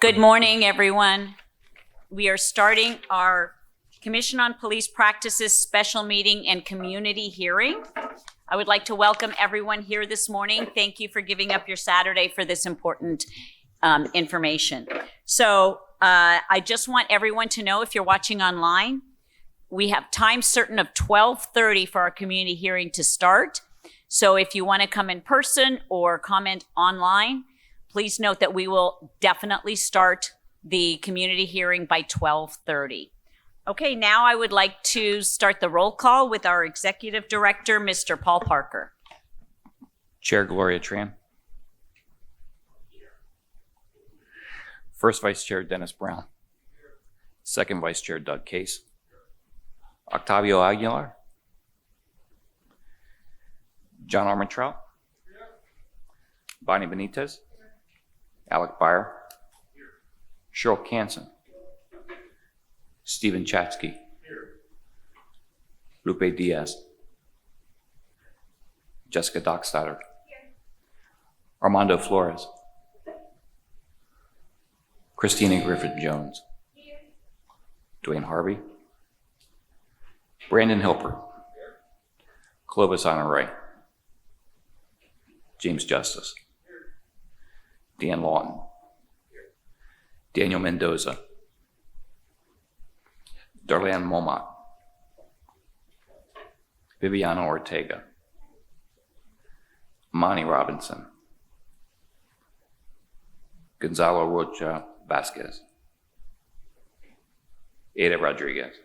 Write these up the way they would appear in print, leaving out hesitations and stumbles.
Good morning, everyone. We are starting our Commission on Police Practices special meeting and community hearing. I would like to welcome everyone here this morning. Thank you for giving up your Saturday for this important information. So I just want everyone to know, if you're watching online, we have time certain of 12:30 for our community hearing to start. So if you want to come in person or comment online, please note that we will definitely start the community hearing by 12:30. Okay, now I would like to start the roll call with our Executive Director, Mr. Paul Parker. Chair Gloria Tran. First Vice Chair Dennis Brown. Second Vice Chair Doug Case. Octavio Aguilar. John Armentrout. Bonnie Benitez. Alec Byer. Cheryl Canson. Stephen Chatsky. Lupe Diaz. Jessica Dockstader. Armando Flores. Christina Griffith Jones. Dwayne Harvey. Brandon Hilpert. Clovis Honore. James Justice. Dan Lawton. Daniel Mendoza. Darlene Momot. Viviana Ortega. Monty Robinson. Gonzalo Rocha Vasquez. Ada Rodriguez.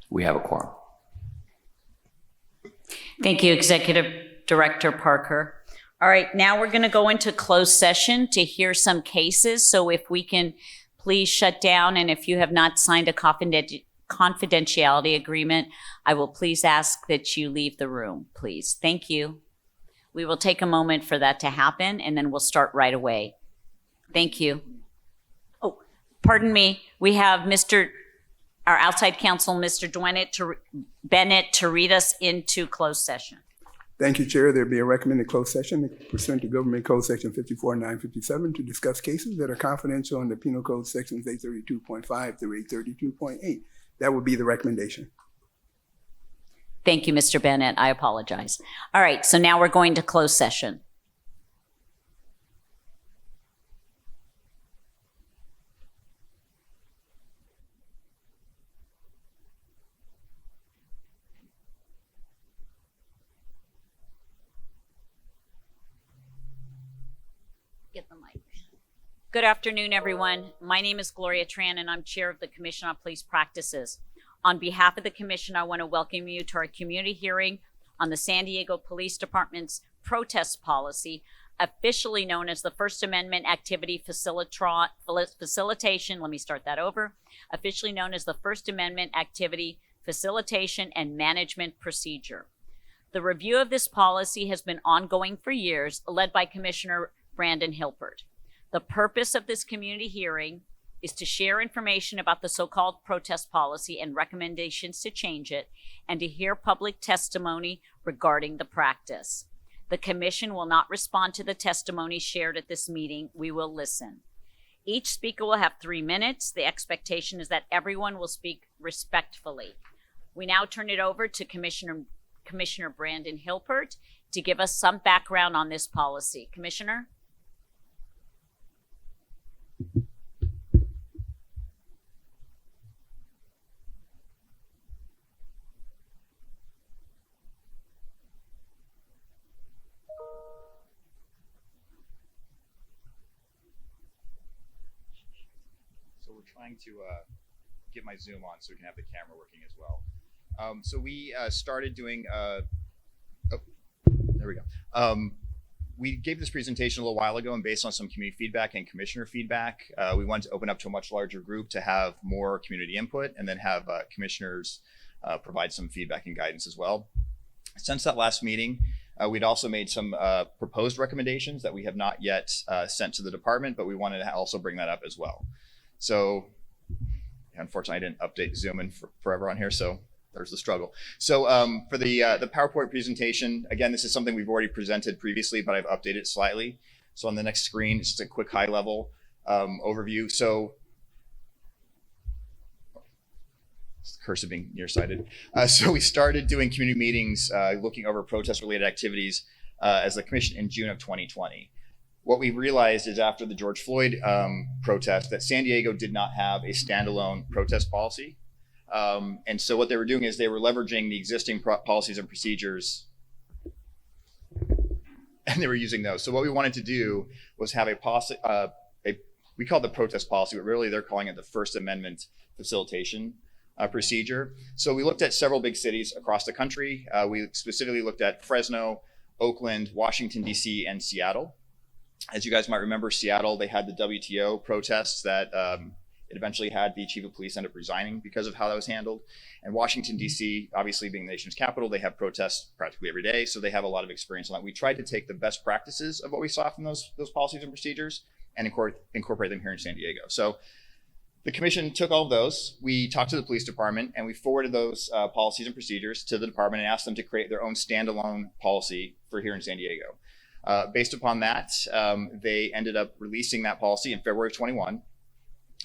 We have a quorum. Thank you, Executive Director Parker. All right, now we're going to go into closed session to hear some cases. So if we can please shut down, and if you have not signed a confidentiality agreement, I will please ask that you leave the room, please. Thank you. We will take a moment for that to happen, and then we'll start right away. Thank you. Oh, pardon me. We have our outside counsel, Mr. Bennett, to read us into closed session. Thank you, Chair. There will be a recommended closed session pursuant to Government Code Section 54-957 to discuss cases that are confidential under Penal Code Sections 832.5 through 832.8. That would be the recommendation. Thank you, Mr. Bennett. I apologize. All right, so now we're going to closed session. Get the mic. Good afternoon, everyone. My name is Gloria Tran, and I'm Chair of the Commission on Police Practices. On behalf of the Commission, I want to welcome you to our community hearing on the San Diego Police Department's protest policy, officially known as the First Amendment Activity Facilitation. Let me start that over. Officially known as the First Amendment Activity Facilitation and Management Procedure. The review of this policy has been ongoing for years, led by Commissioner Brandon Hilpert. The purpose of this community hearing is to share information about the so-called protest policy and recommendations to change it, and to hear public testimony regarding the practice. The Commission will not respond to the testimony shared at this meeting. We will listen. Each speaker will have 3 minutes. The expectation is that everyone will speak respectfully. We now turn it over to Commissioner Brandon Hilpert to give us some background on this policy. Commissioner? So we're trying to get my Zoom on so we can have the camera working as well. So we started doing, there we go. We gave this presentation a little while ago, and based on some community feedback and commissioner feedback, we wanted to open up to a much larger group to have more community input, and then have commissioners provide some feedback and guidance as well. Since that last meeting, we'd also made some proposed recommendations that we have not yet sent to the department, but we wanted to also bring that up as well. So unfortunately, I didn't update Zoom in forever on here, so there's the struggle. So for the PowerPoint presentation, again, this is something we've already presented previously, but I've updated slightly. So on the next screen, it's just a quick high level overview. So cursive being nearsighted. So we started doing community meetings, looking over protest-related activities as the commission in June of 2020. What we realized is after the George Floyd protest that San Diego did not have a standalone protest policy. And so what they were doing is they were leveraging the existing policies and procedures, and they were using those. So what we wanted to do was have a policy, we call it the protest policy, but really they're calling it the First Amendment facilitation procedure. So we looked at several big cities across the country. We specifically looked at Fresno, Oakland, Washington, D.C., and Seattle. As you guys might remember, Seattle, they had the WTO protests that it eventually had the chief of police end up resigning because of how that was handled. And Washington, D.C., obviously being the nation's capital, they have protests practically every day. So they have a lot of experience on that. We tried to take the best practices of what we saw from those policies and procedures and incorporate them here in San Diego. So the commission took all of those. We talked to the police department and we forwarded those policies and procedures to the department and asked them to create their own standalone policy for here in San Diego. Based upon that, they ended up releasing that policy in February of 21.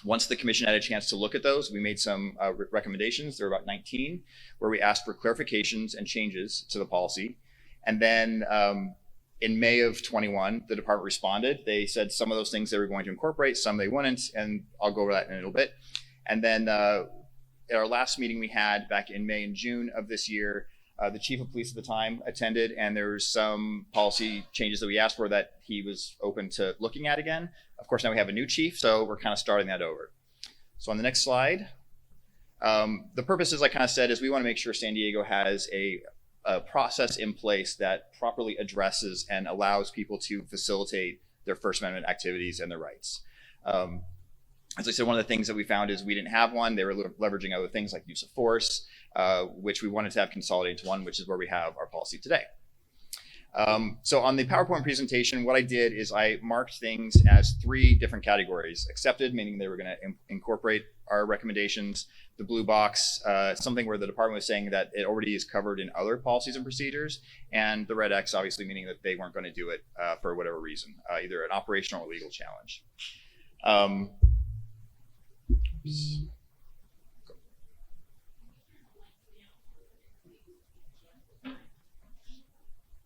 Once the commission had a chance to look at those, we made some recommendations. There were about 19, where we asked for clarifications and changes to the policy. And then in May of 21, the department responded. They said some of those things they were going to incorporate, some they wouldn't, and I'll go over that in a little bit. And then at our last meeting we had back in May and June of this year, the chief of police at the time attended, and there was some policy changes that we asked for that he was open to looking at again. Of course, now we have a new chief, so we're kind of starting that over. So on the next slide, the purpose, as I kind of said, is we want to make sure San Diego has a process in place that properly addresses and allows people to facilitate their First Amendment activities and their rights. As I said, one of the things that we found is we didn't have one. They were leveraging other things like use of force, which we wanted to have consolidated to one, which is where we have our policy today. So on the PowerPoint presentation, what I did is I marked things as 3 different categories. Accepted, meaning they were going to incorporate our recommendations. The blue box, something where the department was saying that it already is covered in other policies and procedures. And the red X, obviously, meaning that they weren't going to do it for whatever reason, either an operational or legal challenge.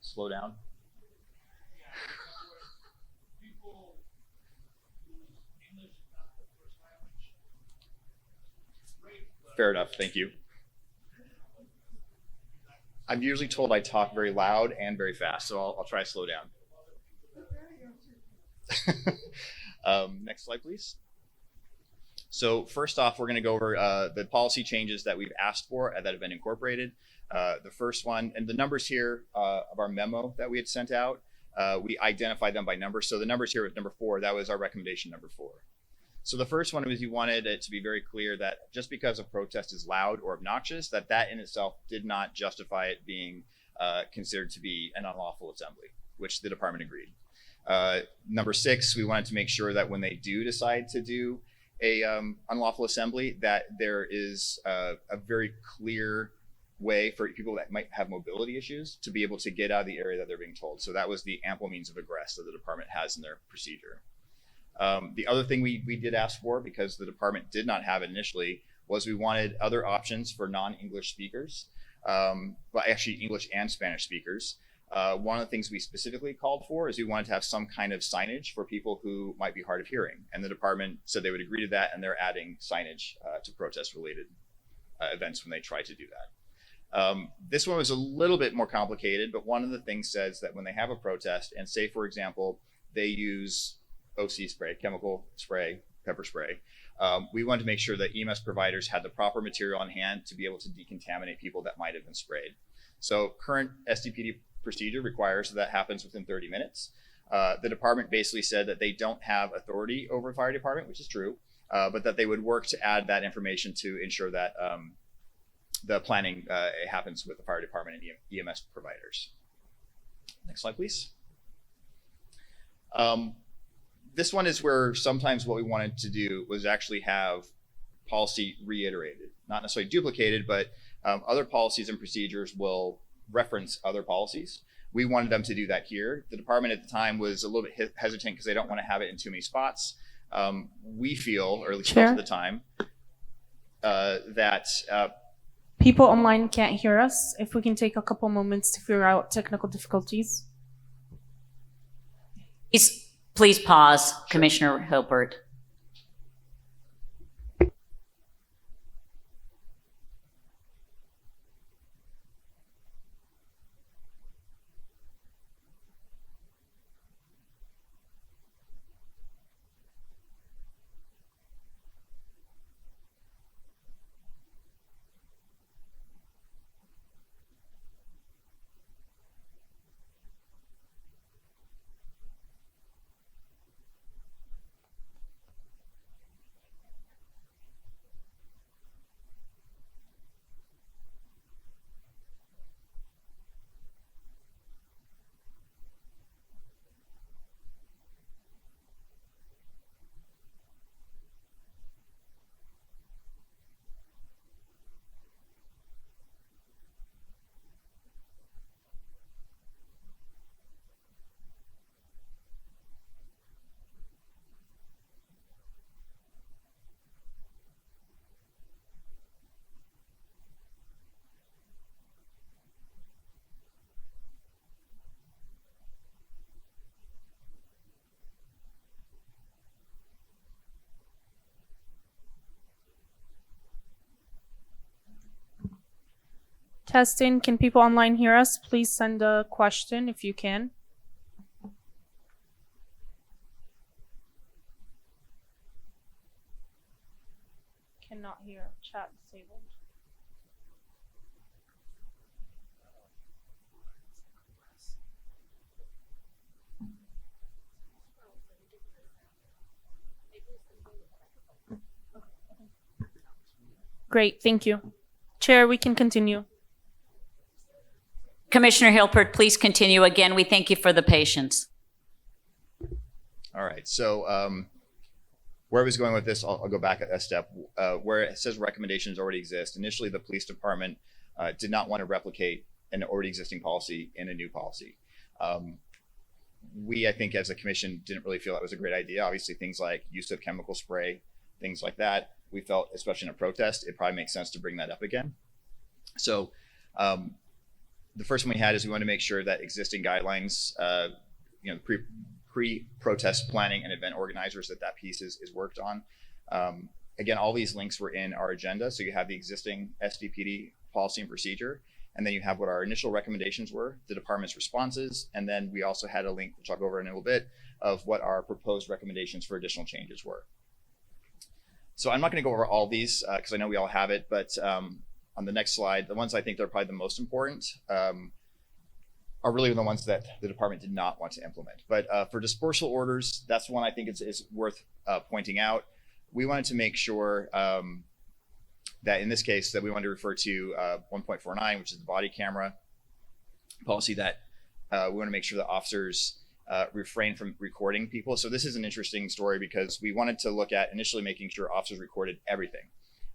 Slow down. Fair enough, thank you. I'm usually told I talk very loud and very fast, so I'll try to slow down. Next slide, please. So first off, we're going to go over the policy changes that we've asked for that have been incorporated. The first one, and the numbers here of our memo that we had sent out, we identified them by number. So the numbers here with number 4, that was our recommendation number 4. So the first one was you wanted it to be very clear that just because a protest is loud or obnoxious, that in itself did not justify it being considered to be an unlawful assembly, which the department agreed. Number 6, we wanted to make sure that when they do decide to do a unlawful assembly, that there is a very clear way for people that might have mobility issues to be able to get out of the area that they're being told. So that was the ample means of egress that the department has in their procedure. The other thing we did ask for, because the department did not have it initially, was we wanted other options for non-English speakers, but actually English and Spanish speakers. One of the things we specifically called for is we wanted to have some kind of signage for people who might be hard of hearing. And the department said they would agree to that, and they're adding signage to protest-related events when they try to do that. This one was a little bit more complicated, but one of the things says that when they have a protest, and say, for example, they use OC spray, chemical spray, pepper spray, we wanted to make sure that EMS providers had the proper material on hand to be able to decontaminate people that might have been sprayed. So current SDPD procedure requires that happens within 30 minutes. The department basically said that they don't have authority over the fire department, which is true, but that they would work to add that information to ensure that the planning happens with the fire department and EMS providers. Next slide, please. This one is where sometimes what we wanted to do was actually have policy reiterated, not necessarily duplicated, but other policies and procedures will reference other policies. We wanted them to do that here. The department at the time was a little bit hesitant because they don't want to have it in too many spots. We feel, or at least Chair? at the time, that People online can't hear us. If we can take a couple moments to figure out technical difficulties. Please pause, Commissioner Hilbert. Testing, can people online hear us? Please send a question if you can. Cannot hear. Chat disabled. Great, thank you. Chair, we can continue. Commissioner Hilbert, please continue. Again, we thank you for the patience. all right. So where I was going with this, I'll go back a step. Where it says recommendations already exist. Initially, the police department did not want to replicate an already existing policy in a new policy. We, I think, as a commission, didn't really feel that was a great idea. Obviously, things like use of chemical spray, things like that, we felt, especially in a protest, it probably makes sense to bring that up again. So the first one we had is we wanted to make sure that existing guidelines, pre-protest planning and event organizers, that piece is worked on. Again, all these links were in our agenda. So you have the existing SDPD policy and procedure, and then you have what our initial recommendations were, the department's responses, and then we also had a link, which I'll go over in a little bit, of what our proposed recommendations for additional changes were. So I'm not going to go over all these because I know we all have it, but on the next slide, the ones I think that are probably the most important are really the ones that the department did not want to implement. But for dispersal orders, that's one I think is worth pointing out. We wanted to make sure that in this case that we wanted to refer to 1.49, which is the body camera policy, that we want to make sure that officers refrain from recording people. So this is an interesting story because we wanted to look at initially making sure officers recorded everything.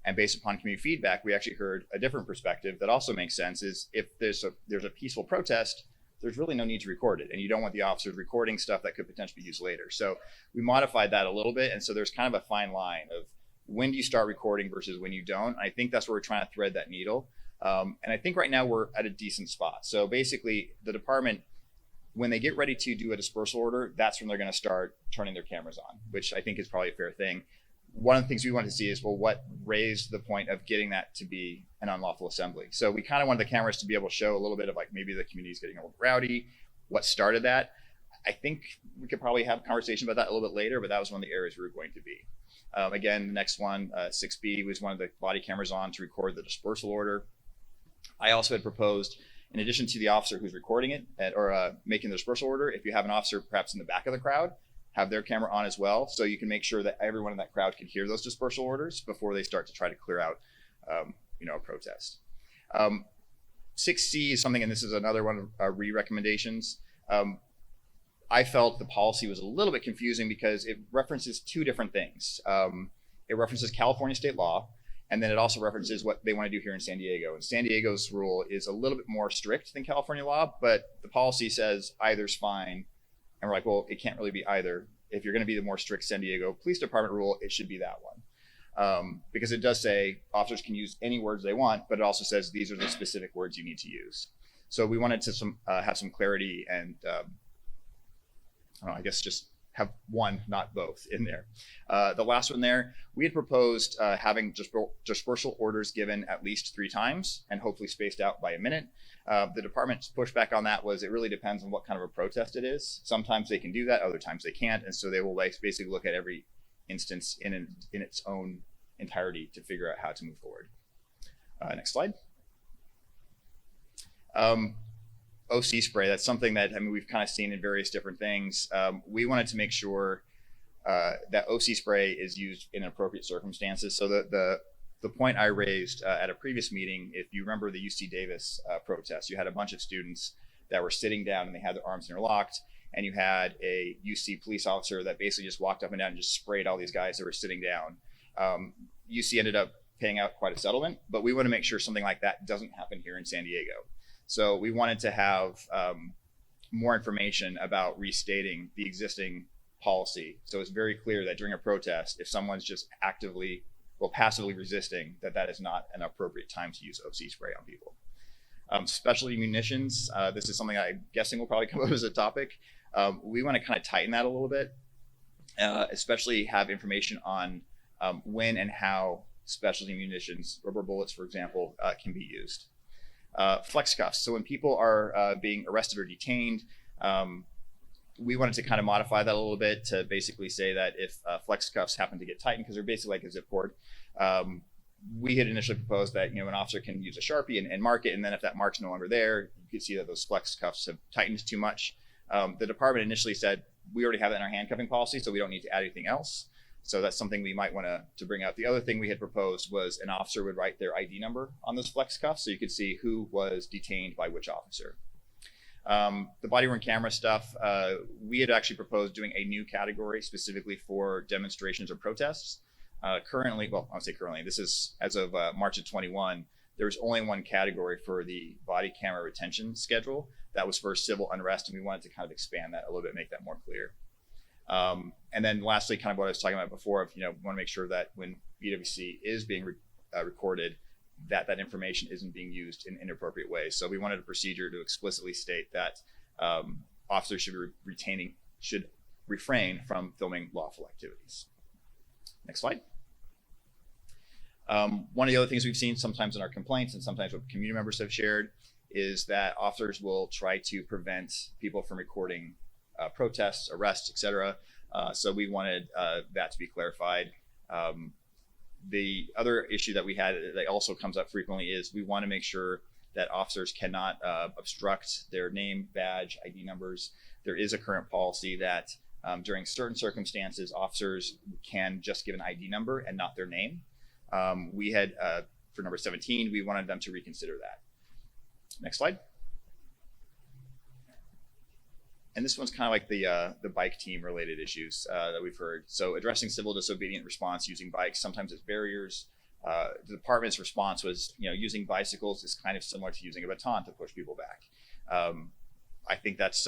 And based upon community feedback, we actually heard a different perspective that also makes sense, is if there's a peaceful protest, there's really no need to record it. And you don't want the officers recording stuff that could potentially be used later. So we modified that a little bit. And so there's kind of a fine line of when do you start recording versus when you don't. I think that's where we're trying to thread that needle. And I think right now we're at a decent spot. So basically the department, when they get ready to do a dispersal order, that's when they're going to start turning their cameras on, which I think is probably a fair thing. One of the things we wanted to see is, well, what raised the point of getting that to be an unlawful assembly? So we kind of wanted the cameras to be able to show a little bit of like maybe the community is getting a little rowdy, what started that. I think we could probably have a conversation about that a little bit later, but that was one of the areas we were going to be. Again, the next one, 6B, was one of the body cameras on to record the dispersal order. I also had proposed, in addition to the officer who's recording it or making the dispersal order, if you have an officer perhaps in the back of the crowd, have their camera on as well, so you can make sure that everyone in that crowd can hear those dispersal orders before they start to try to clear out, a protest. 6C is something, and this is another one of our re-recommendations. I felt the policy was a little bit confusing because it references two different things. It references California state law, And then it also references what they want to do here in San Diego. And San Diego's rule is a little bit more strict than California law, but the policy says either's fine. And we're like, well, it can't really be either. If you're going to be the more strict San Diego Police Department rule, it should be that one. Because it does say officers can use any words they want, but it also says these are the specific words you need to use. So we wanted to have some clarity and I don't know, I guess just have one, not both in there. The last one there, we had proposed having dispersal orders given at least 3 times and hopefully spaced out by a minute. The department's pushback on that was it really depends on what kind of a protest it is. Sometimes they can do that, other times they can't. And so they will basically look at every instance in its own entirety to figure out how to move forward. Next slide. OC spray, that's something that, I mean, we've kind of seen in various different things. We wanted to make sure that OC spray is used in appropriate circumstances. So the point I raised at a previous meeting, if you remember the UC Davis protest, you had a bunch of students that were sitting down and they had their arms interlocked, and you had a UC police officer that basically just walked up and down and just sprayed all these guys that were sitting down. UC ended up paying out quite a settlement, but we want to make sure something like that doesn't happen here in San Diego. So we wanted to have more information about restating the existing policy. So it's very clear that during a protest, if someone's just passively resisting, that is not an appropriate time to use OC spray on people. Specialty munitions, this is something I'm guessing will probably come up as a topic. We want to kind of tighten that a little bit, especially have information on when and how specialty munitions, rubber bullets, for example, can be used. Flex cuffs. So when people are being arrested or detained, we wanted to kind of modify that a little bit to basically say that if flex cuffs happen to get tightened, because they're basically like a zip cord, we had initially proposed that, you know, an officer can use a Sharpie and mark it, and then if that mark's no longer there, you can see that those flex cuffs have tightened too much. The department initially said, we already have that in our handcuffing policy, so we don't need to add anything else. So that's something we might want to bring up. The other thing we had proposed was an officer would write their ID number on those flex cuffs so you could see who was detained by which officer. The body worn camera stuff, we had actually proposed doing a new category specifically for demonstrations or protests. Currently, well, I would say currently, this is as of March of 21, there's only one category for the body camera retention schedule. That was for civil unrest, and we wanted to kind of expand that a little bit, make that more clear. And then lastly, kind of what I was talking about before, of, you know, we want to make sure that when BWC is being recorded, that information isn't being used in inappropriate ways. So we wanted a procedure to explicitly state that officers should refrain from filming lawful activities. Next slide. One of the other things we've seen sometimes in our complaints and sometimes what community members have shared is that officers will try to prevent people from recording protests, arrests, etc. So we wanted that to be clarified. The other issue that we had that also comes up frequently is we want to make sure that officers cannot obstruct their name, badge, ID numbers. There is a current policy that during certain circumstances, officers can just give an ID number and not their name. We had, for number 17, we wanted them to reconsider that. Next slide. And this one's kind of like the bike team related issues that we've heard. So addressing civil disobedient response using bikes, sometimes as barriers. The department's response was, you know, using bicycles is kind of similar to using a baton to push people back. I think that's,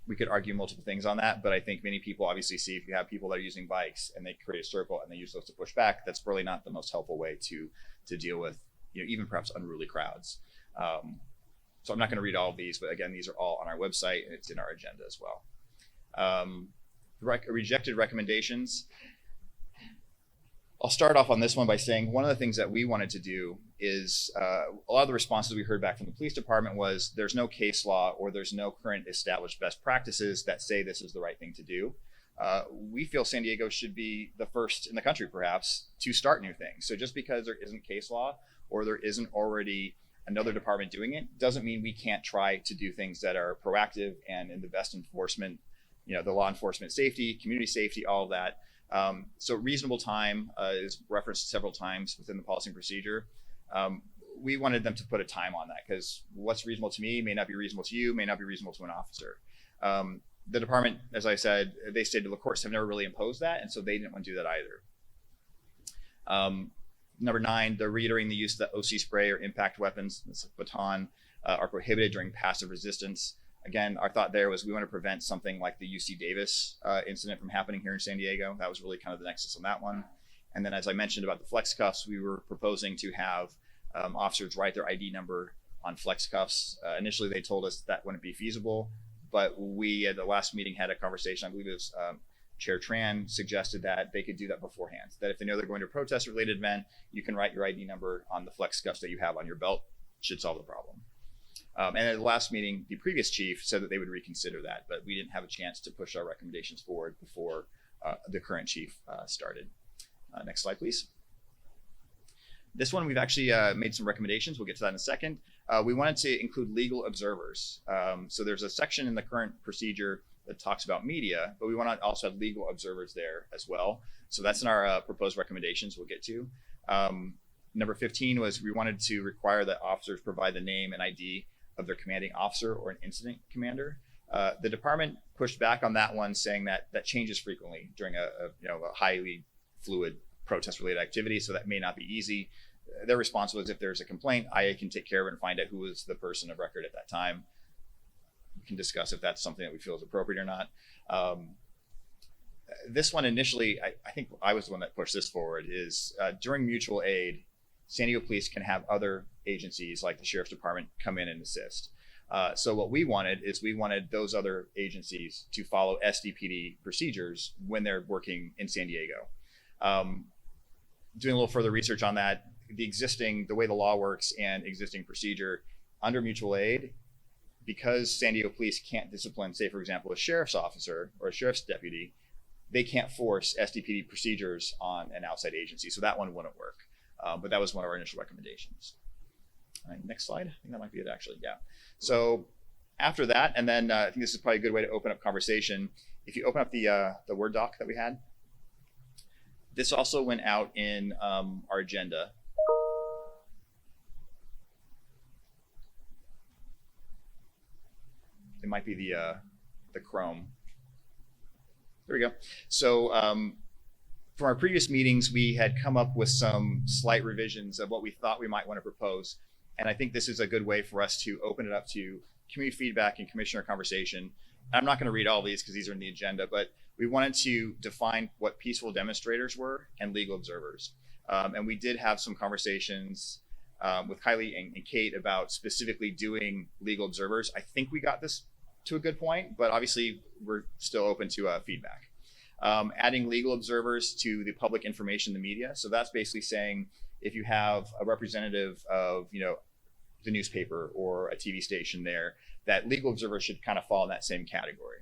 we could argue multiple things on that, but I think many people obviously see if you have people that are using bikes and they create a circle and they use those to push back, that's really not the most helpful way to deal with, you know, even perhaps unruly crowds. So I'm not going to read all of these, but again, these are all on our website and it's in our agenda as well. Rejected recommendations. I'll start off on this one by saying one of the things that we wanted to do is a lot of the responses we heard back from the police department was there's no case law or there's no current established best practices that say this is the right thing to do. We feel San Diego should be the first in the country, perhaps, to start new things. So just because there isn't case law or there isn't already another department doing it doesn't mean we can't try to do things that are proactive and in the best enforcement, you know, the law enforcement safety, community safety, all of that. So reasonable time is referenced several times within the policy and procedure. We wanted them to put a time on that because what's reasonable to me may not be reasonable to you, may not be reasonable to an officer. The department, as I said, they stated the courts have never really imposed that, and so they didn't want to do that either. Number 9, they're reiterating the use of the OC spray or impact weapons, this baton, are prohibited during passive resistance. Again, our thought there was we want to prevent something like the UC Davis incident from happening here in San Diego. That was really kind of the nexus on that one. And then as I mentioned about the flex cuffs, we were proposing to have officers write their ID number on flex cuffs. Initially, they told us that wouldn't be feasible, but we at the last meeting had a conversation, I believe it was Chair Tran suggested that they could do that beforehand, that if they know they're going to a protest-related event, you can write your ID number on the flex cuffs that you have on your belt. Should solve the problem. And at the last meeting, the previous chief said that they would reconsider that, but we didn't have a chance to push our recommendations forward before the current chief started. Next slide, please. This one, we've actually made some recommendations. We'll get to that in a second. We wanted to include legal observers. So there's a section in the current procedure that talks about media, but we want to also have legal observers there as well. So that's in our proposed recommendations we'll get to. Number 15 was we wanted to require that officers provide the name and ID of their commanding officer or an incident commander. The department pushed back on that one, saying that that changes frequently during a highly fluid protest-related activity, so that may not be easy. Their response was if there's a complaint, IA can take care of it and find out who was the person of record at that time. We can discuss if that's something that we feel is appropriate or not. This one initially, I think I was the one that pushed this forward, is during mutual aid, San Diego Police can have other agencies like the Sheriff's Department come in and assist. So what we wanted is we wanted those other agencies to follow SDPD procedures when they're working in San Diego. Doing a little further research on that, the way the law works and existing procedure under mutual aid, because San Diego Police can't discipline, say, for example, a sheriff's officer or a sheriff's deputy, they can't force SDPD procedures on an outside agency. So that one wouldn't work. But that was one of our initial recommendations. All right, next slide. I think that might be it, actually. Yeah. So after that, and then I think this is probably a good way to open up conversation. If you open up the Word doc that we had, this also went out in our agenda. It might be the Chrome. There we go. So from our previous meetings, we had come up with some slight revisions of what we thought we might want to propose. And I think this is a good way for us to open it up to community feedback and commissioner conversation. I'm not going to read all these because these are in the agenda, but we wanted to define what peaceful demonstrators were and legal observers. And we did have some conversations with Kylie and Kate about specifically doing legal observers. I think we got this to a good point, but obviously we're still open to feedback. Adding legal observers to the public information, the media. So that's basically saying if you have a representative of, the newspaper or a TV station there, that legal observers should kind of fall in that same category.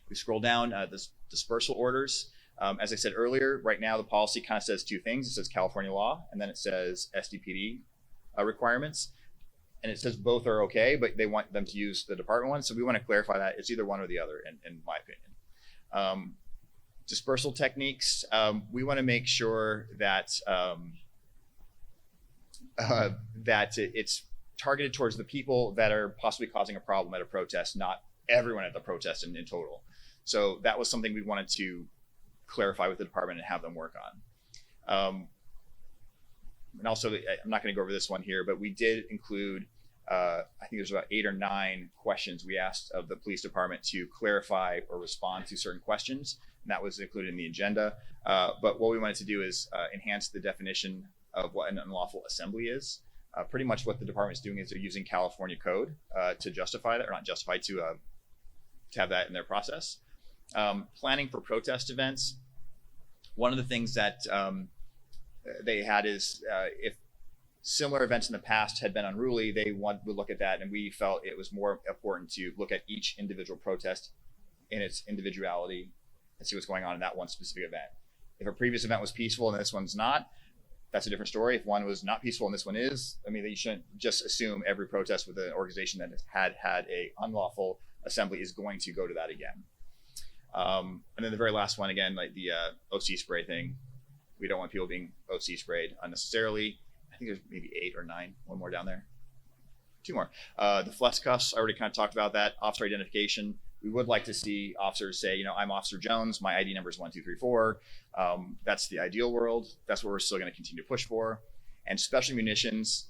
We scroll down, the dispersal orders. As I said earlier, right now the policy kind of says two things. It says California law, and then it says SDPD requirements. And it says both are okay, but they want them to use the department one. So we want to clarify that it's either one or the other, in my opinion. Dispersal techniques, we want to make sure that that it's targeted towards the people that are possibly causing a problem at a protest, not everyone at the protest in total. So that was something we wanted to clarify with the department and have them work on. And also, I'm not going to go over this one here, but we did include, I think there's about 8 or 9 questions we asked of the police department to clarify or respond to certain questions. And that was included in the agenda. But what we wanted to do is enhance the definition of what an unlawful assembly is. Pretty much what the department is doing is they're using California code to justify that, or not justify, to have that in their process. Planning for protest events. One of the things that they had is if similar events in the past had been unruly, they would look at that, and we felt it was more important to look at each individual protest in its individuality and see what's going on in that one specific event. If a previous event was peaceful and this one's not, that's a different story. If one was not peaceful and this one is, I mean, you shouldn't just assume every protest with an organization that has had a unlawful assembly is going to go to that again. And then the very last one, again, like the OC spray thing. We don't want people being OC sprayed unnecessarily. I think there's maybe 8 or 9, one more down there. 2 more. The flex cuffs, I already kind of talked about that. Officer identification. We would like to see officers say, you know, I'm Officer Jones, my ID number is 1234. That's the ideal world. That's what we're still going to continue to push for. And special munitions,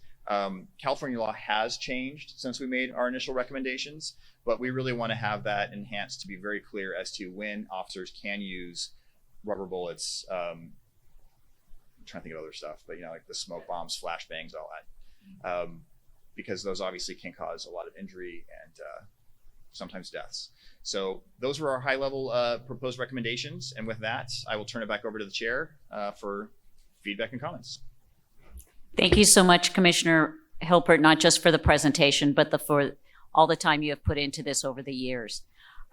California law has changed since we made our initial recommendations, but we really want to have that enhanced to be very clear as to when officers can use rubber bullets. I'm trying to think of other stuff, but you know, like the smoke bombs, flashbangs, all that, because those obviously can cause a lot of injury and sometimes deaths. So those were our high-level proposed recommendations. And with that, I will turn it back over to the chair for feedback and comments. Thank you so much, Commissioner Hilpert, not just for the presentation, but for all the time you have put into this over the years.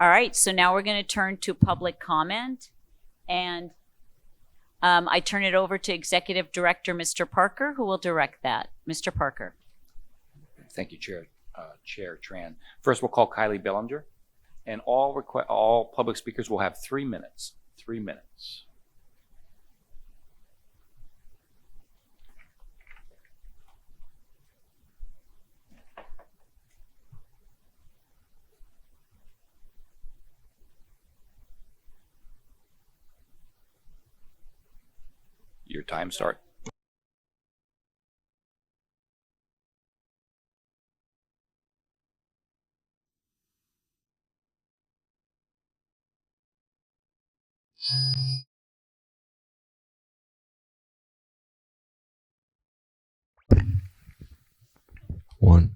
All right, so now we're going to turn to public comment. And I turn it over to Executive Director, Mr. Parker, who will direct that. Mr. Parker. Thank you, Chair Tran. First, we'll call Kylie Bellinger, and all public speakers will have 3 minutes. 3 minutes. Your time start.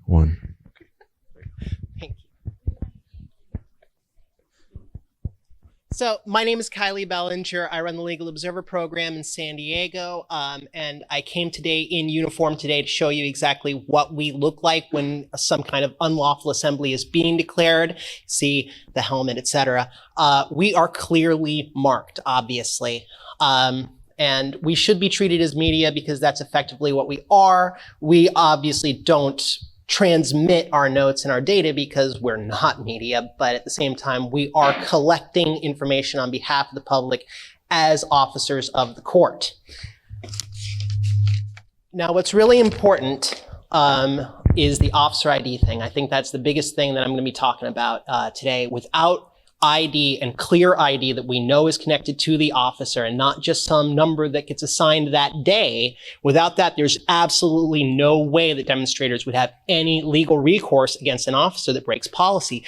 One. Thank you. So my name is Kylie Bellinger. I run the Legal Observer program in San Diego. And I came today in uniform today to show you exactly what we look like when some kind of unlawful assembly is being declared. See the helmet, etc. We are clearly marked, obviously. And we should be treated as media because that's effectively what we are. We obviously don't transmit our notes and our data because we're not media, but at the same time, we are collecting information on behalf of the public as officers of the court. Now, what's really important is the officer ID thing. I think that's the biggest thing that I'm going to be talking about today. Without ID and clear ID that we know is connected to the officer and not just some number that gets assigned that day. Without that, there's absolutely no way that demonstrators would have any legal recourse against an officer that breaks policy.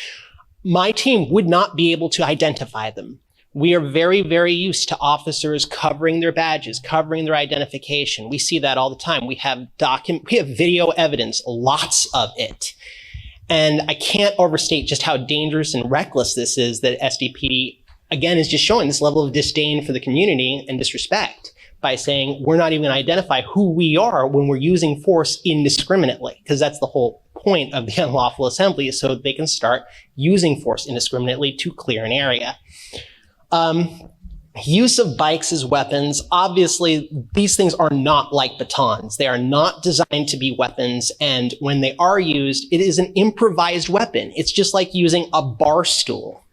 My team would not be able to identify them. We are very, very used to officers covering their badges, covering their identification. We see that all the time. We have video evidence, lots of it. And I can't overstate just how dangerous and reckless this is that SDPD, again, is just showing this level of disdain for the community and disrespect by saying we're not even going to identify who we are when we're using force indiscriminately, because that's the whole point of the unlawful assembly, is so they can start using force indiscriminately to clear an area. Use of bikes as weapons. Obviously, these things are not like batons. They are not designed to be weapons. And when they are used, it is an improvised weapon. It's just like using a bar stool.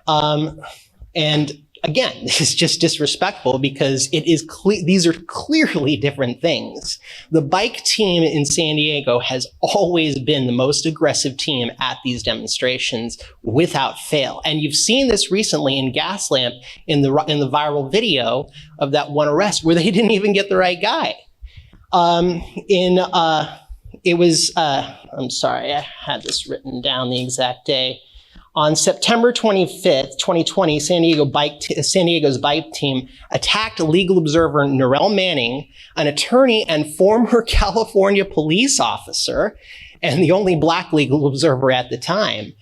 And again, this is just disrespectful because it is these are clearly different things. The bike team in San Diego has always been the most aggressive team at these demonstrations without fail. And you've seen this recently in Gaslamp in the viral video of that one arrest where they didn't even get the right guy. I'm sorry, I had this written down the exact day. On September 25th, 2020, San Diego's bike team attacked legal observer Narelle Manning, an attorney and former California police officer, and the only black legal observer at the time.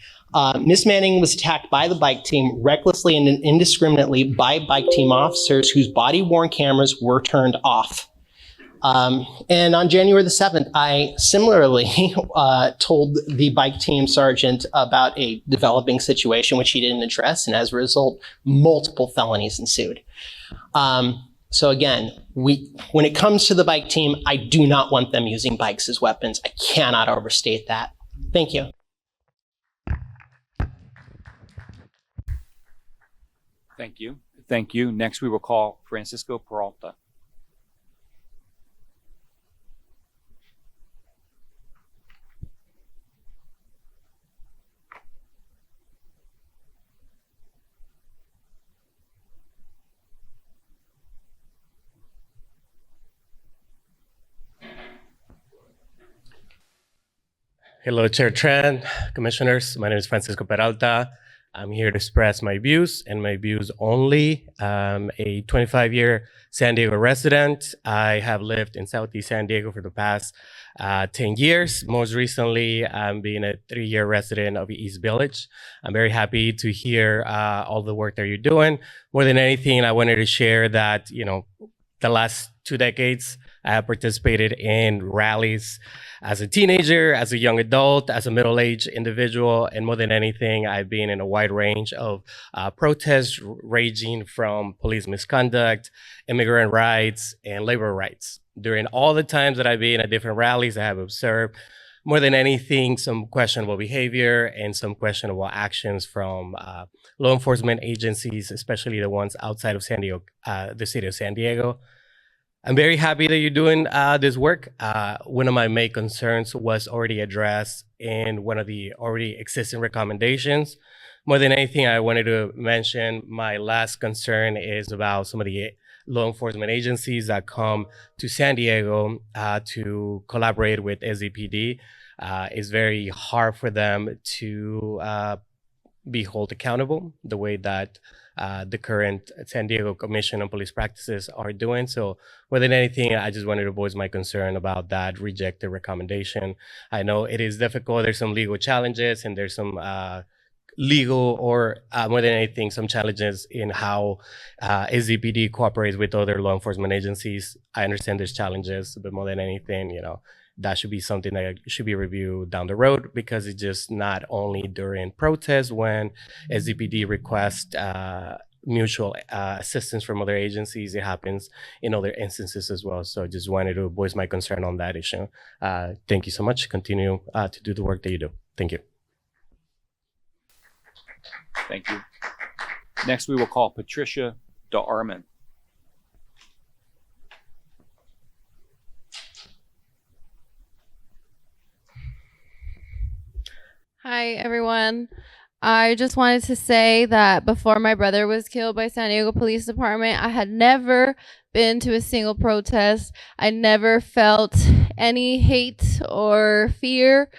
Miss Manning was attacked by the bike team recklessly and indiscriminately by bike team officers whose body-worn cameras were turned off. And on January the 7th, I similarly told the bike team sergeant about a developing situation which he didn't address, and as a result, multiple felonies ensued. So again, when it comes to the bike team, I do not want them using bikes as weapons. I cannot overstate that. Thank you. Thank you. Thank you. Next, we will call Francisco Peralta. Hello, Chair Tran, Commissioners. My name is Francisco Peralta. I'm here to express my views and my views only. I'm a 25-year San Diego resident. I have lived in Southeast San Diego for the past 10 years. Most recently, I'm being a 3-year resident of East Village. I'm very happy to hear all the work that you're doing. More than anything, I wanted to share that, the last 2 decades, I have participated in rallies as a teenager, as a young adult, as a middle-aged individual, and more than anything, I've been in a wide range of protests ranging from police misconduct, immigrant rights, and labor rights. During all the times that I've been at different rallies, I have observed more than anything some questionable behavior and some questionable actions from law enforcement agencies, especially the ones outside of San Diego, the city of San Diego. I'm very happy that you're doing this work. One of my main concerns was already addressed in one of the already existing recommendations. More than anything, I wanted to mention my last concern is about some of the law enforcement agencies that come to San Diego to collaborate with SDPD. It's very hard for them to be held accountable the way that the current San Diego Commission on Police Practices are doing. So more than anything, I just wanted to voice my concern about that rejected recommendation. I know it is difficult. There's some legal challenges and there's some legal or more than anything, some challenges in how SDPD cooperates with other law enforcement agencies. I understand there's challenges, but more than anything, that should be something that should be reviewed down the road, because it's just not only during protests when SDPD requests mutual assistance from other agencies, it happens in other instances as well. So I just wanted to voice my concern on that issue. Thank you so much. Continue to do the work that you do. Thank you. Thank you. Next, we will call Patricia DeArmond. Hi, everyone. I just wanted to say that before my brother was killed by San Diego Police Department, I had never been to a single protest. I never felt any hate or fear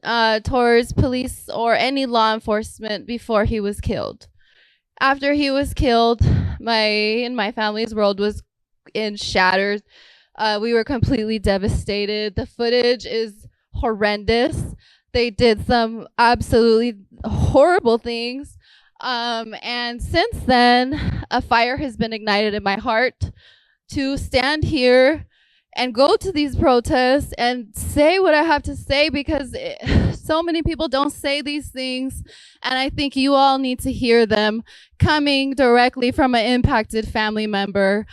towards police or any law enforcement before he was killed. After he was killed, my family's world was shattered. We were completely devastated. The footage is horrendous. They did some absolutely horrible things. And since then, a fire has been ignited in my heart to stand here and go to these protests and say what I have to say, because so many people don't say these things. And I think you all need to hear them coming directly from an impacted family member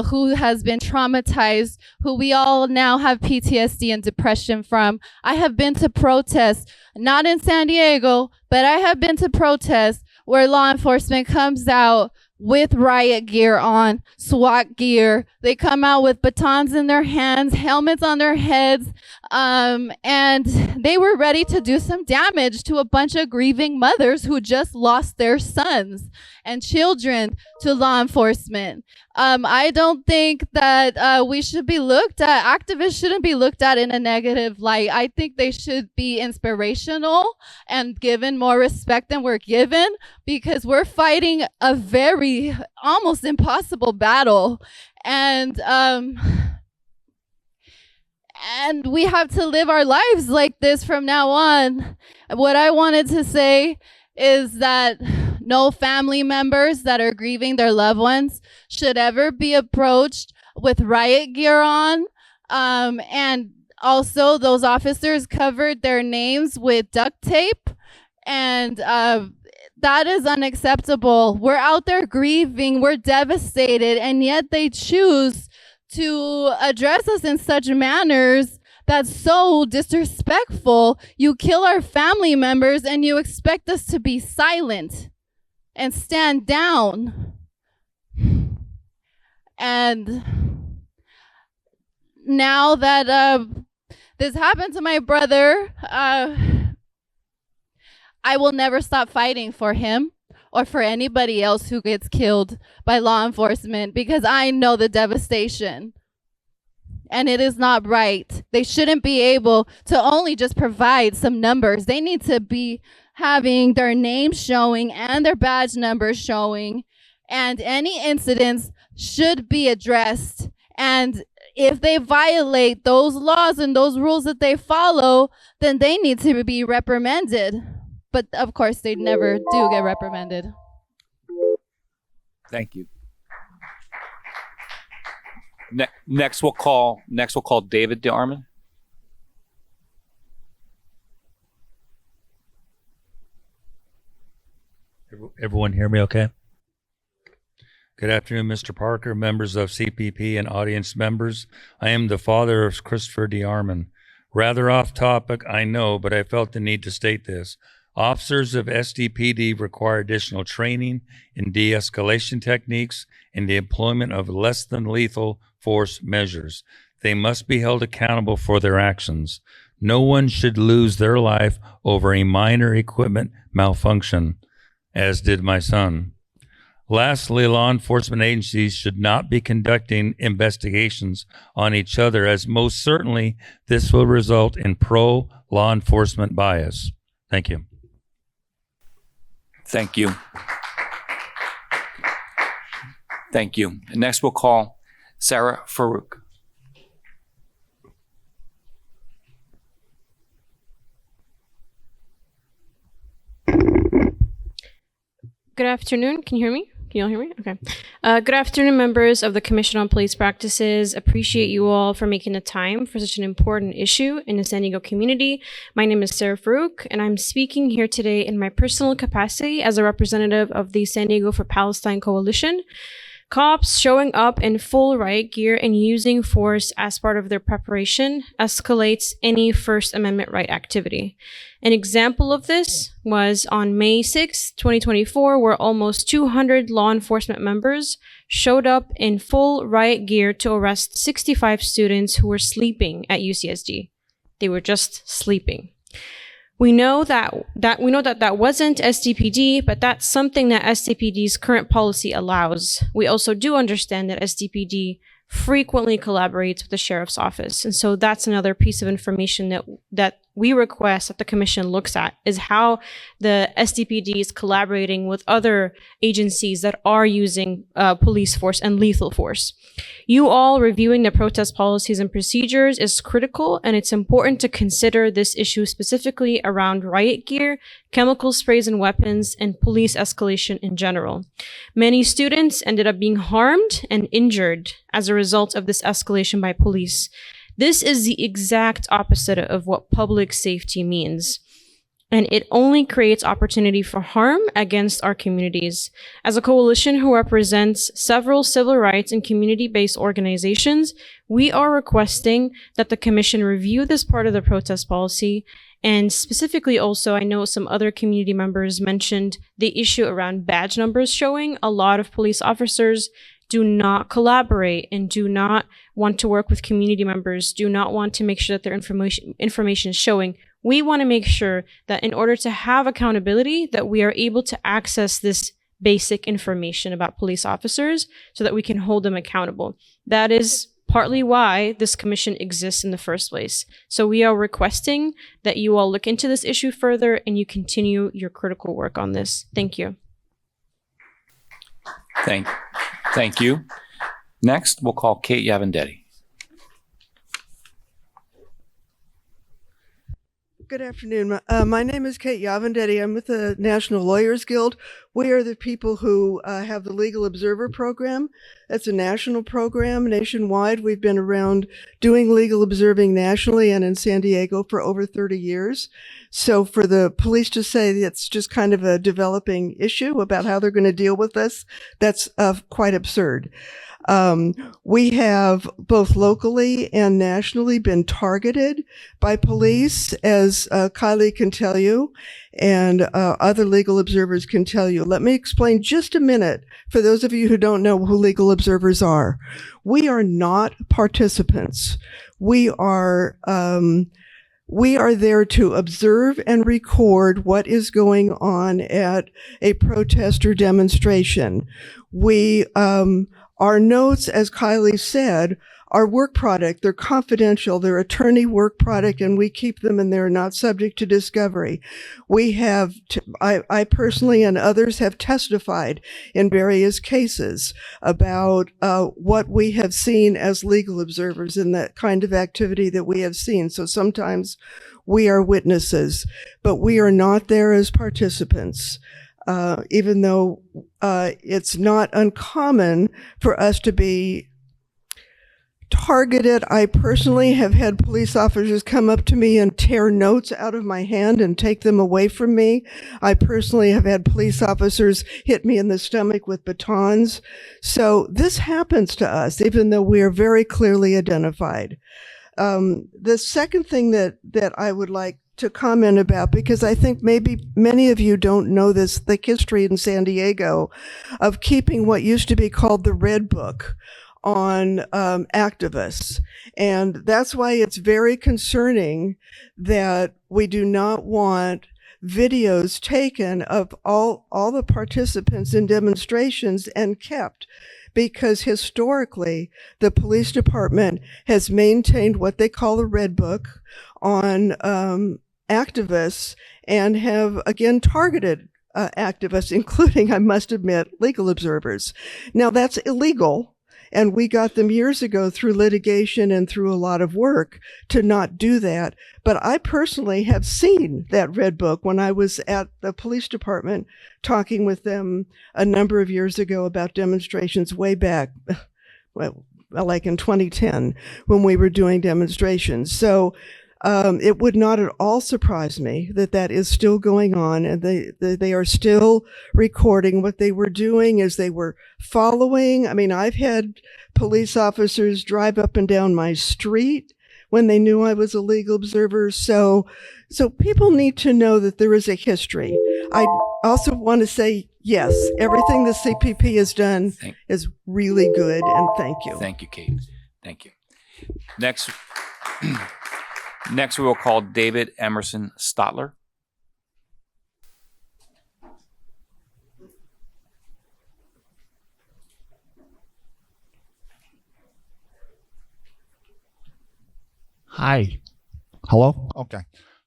who has been traumatized, who we all now have PTSD and depression from. I have been to protests, not in San Diego, but I have been to protests where law enforcement comes out with riot gear on, SWAT gear. They come out with batons in their hands, helmets on their heads, and they were ready to do some damage to a bunch of grieving mothers who just lost their sons and children to law enforcement. I don't think that we should be looked at, activists shouldn't be looked at in a negative light. I think they should be inspirational and given more respect than we're given, because we're fighting a very almost impossible battle. And we have to live our lives like this from now on. What I wanted to say is that no family members that are grieving their loved ones should ever be approached with riot gear on. And also, those officers covered their names with duct tape. And that is unacceptable. We're out there grieving, we're devastated, and yet they choose to address us in such manners that's so disrespectful. You kill our family members and you expect us to be silent and stand down. And now that this happened to my brother, I will never stop fighting for him or for anybody else who gets killed by law enforcement, because I know the devastation. and it is not right. They shouldn't be able to only just provide some numbers. They need to be having their names showing and their badge numbers showing, and any incidents should be addressed. And if they violate those laws and those rules that they follow, then they need to be reprimanded. But of course, they never do get reprimanded. Thank you. Next we'll call David DeArmond. Everyone hear me okay? Good afternoon, Mr. Parker, members of CPP and audience members. I am the father of Christopher DeArmond. Rather off topic, I know, but I felt the need to state this. Officers of SDPD require additional training in de-escalation techniques and the employment of less than lethal force measures. They must be held accountable for their actions. No one should lose their life over a minor equipment malfunction, as did my son. Lastly, law enforcement agencies should not be conducting investigations on each other, as most certainly this will result in pro-law enforcement bias. Thank you. Thank you. Thank you. And next we'll call Sarah Farouk. Good afternoon. Can you hear me? Can you all hear me? Okay. Good afternoon, members of the Commission on Police Practices. Appreciate you all for making the time for such an important issue in the San Diego community. My name is Sarah Farouk, and I'm speaking here today in my personal capacity as a representative of the San Diego for Palestine Coalition. Cops showing up in full riot gear and using force as part of their preparation escalates any First Amendment right activity. An example of this was on May 6, 2024, where almost 200 law enforcement members showed up in full riot gear to arrest 65 students who were sleeping at UCSD. They were just sleeping. We know that wasn't SDPD, but that's something that SDPD's current policy allows. We also do understand that SDPD frequently collaborates with the sheriff's office. And so that's another piece of information that we request that the commission looks at, is how the SDPD is collaborating with other agencies that are using police force and lethal force. You all reviewing the protest policies and procedures is critical, and it's important to consider this issue specifically around riot gear, chemical sprays and weapons, and police escalation in general. Many students ended up being harmed and injured as a result of this escalation by police. This is the exact opposite of what public safety means, and it only creates opportunity for harm against our communities. As a coalition who represents several civil rights and community-based organizations, we are requesting that the commission review this part of the protest policy. And specifically also, I know some other community members mentioned the issue around badge numbers showing. A lot of police officers do not collaborate and do not want to work with community members, do not want to make sure that their information is showing. We want to make sure that in order to have accountability, that we are able to access this basic information about police officers so that we can hold them accountable. That is partly why this commission exists in the first place. So we are requesting that you all look into this issue further and you continue your critical work on this. Thank you. Thank you. Next, we'll call Kate Yavendetti. Good afternoon. My name is Kate Yavendetti. I'm with the National Lawyers Guild. We are the people who have the Legal Observer Program. That's a national program nationwide. We've been around doing legal observing nationally and in San Diego for over 30 years. So for the police to say it's just kind of a developing issue about how they're going to deal with this, that's quite absurd. We have both locally and nationally been targeted by police, as Kylie can tell you, and other legal observers can tell you. Let me explain just a minute for those of you who don't know who legal observers are. We are not participants. We are there to observe and record what is going on at a protest or demonstration. Our notes, as Kylie said, our work product. They're confidential. They're attorney work product, and we keep them, and they're not subject to discovery. We have, I personally and others have testified in various cases about what we have seen as legal observers in that kind of activity that we have seen. So sometimes we are witnesses, but we are not there as participants. Even though it's not uncommon for us to be targeted. I personally have had police officers come up to me and tear notes out of my hand and take them away from me. I personally have had police officers hit me in the stomach with batons. So this happens to us, even though we are very clearly identified. The second thing that I would like to comment about, because I think maybe many of you don't know this, the history in San Diego of keeping what used to be called the Red Book on activists. And that's why it's very concerning that we do not want videos taken of all the participants in demonstrations and kept, because historically the police department has maintained what they call the Red Book on activists, and have again targeted activists, including, I must admit, legal observers. Now that's illegal, and we got them years ago through litigation and through a lot of work to not do that. But I personally have seen that Red Book when I was at the police department talking with them a number of years ago about demonstrations way back, well, like in 2010, when we were doing demonstrations. So it would not at all surprise me that that is still going on, and they are still recording. What they were doing is they were following. I mean, I've had police officers drive up and down my street when they knew I was a legal observer. So people need to know that there is a history. I also want to say, yes, everything the CPP has done is really good, and thank you. Thank you, Kate. Thank you. Next, we will call David Emerson Stotler. Hi. Hello? Okay.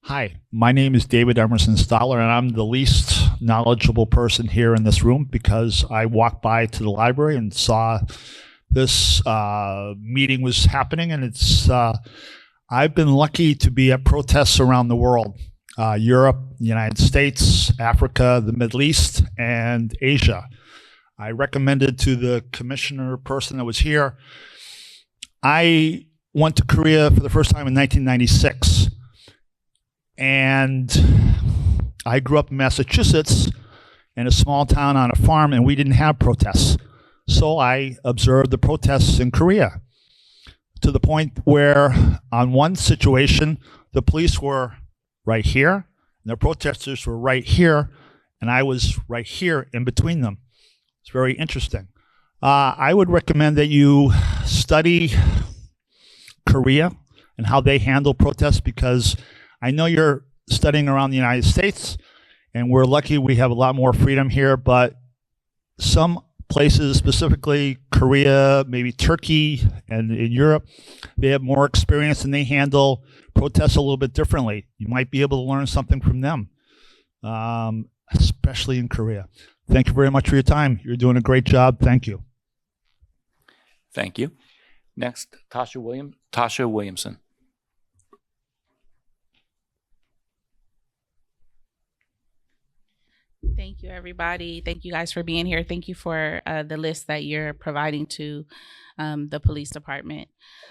Hi, my name is David Emerson Stotler, and I'm the least knowledgeable person here in this room because I walked by to the library and saw this meeting was happening, and it's I've been lucky to be at protests around the world, Europe, the United States, Africa, the Middle East, and Asia. I recommended to the commissioner person that was here. I went to Korea for the first time in 1996. And I grew up in Massachusetts in a small town on a farm, and we didn't have protests. So I observed the protests in Korea, to the point where on one situation, the police were right here, and the protesters were right here, and I was right here in between them. It's very interesting. I would recommend that you study Korea and how they handle protests, because I know you're studying around the United States, and we're lucky we have a lot more freedom here, but some places, specifically Korea, maybe Turkey, and in Europe, they have more experience and they handle protests a little bit differently. You might be able to learn something from them, especially in Korea. Thank you very much for your time. You're doing a great job. Thank you. Thank you. Next, Tasha Williamson. Thank you, everybody. Thank you guys for being here. Thank you for the list that you're providing to the police department.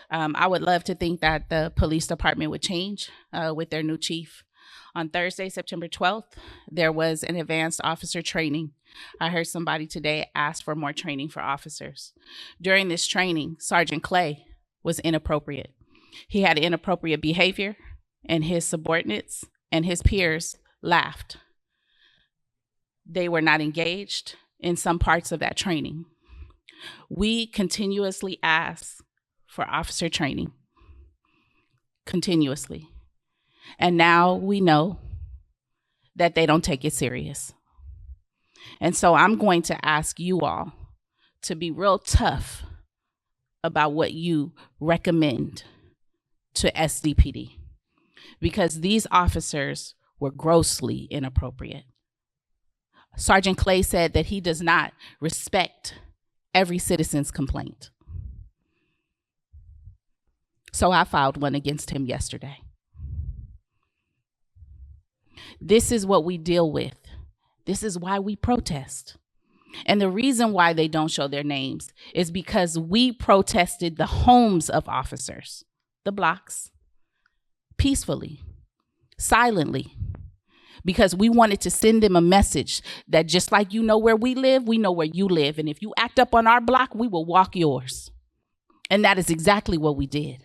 I would love to think that the police department would change with their new chief. On Thursday, September 12th, there was an advanced officer training. I heard somebody today ask for more training for officers. During this training, Sergeant Clay was inappropriate. He had inappropriate behavior, and his subordinates and his peers laughed. They were not engaged in some parts of that training. We continuously ask for officer training, continuously. And now we know that they don't take it serious. And so I'm going to ask you all to be real tough about what you recommend to SDPD, because these officers were grossly inappropriate. Sergeant Clay said that he does not respect every citizen's complaint. So I filed one against him yesterday. This is what we deal with. This is why we protest. And the reason why they don't show their names is because we protested the homes of officers, the blocks, peacefully, silently, because we wanted to send them a message that just like you know where we live, we know where you live. And if you act up on our block, we will walk yours. And that is exactly what we did.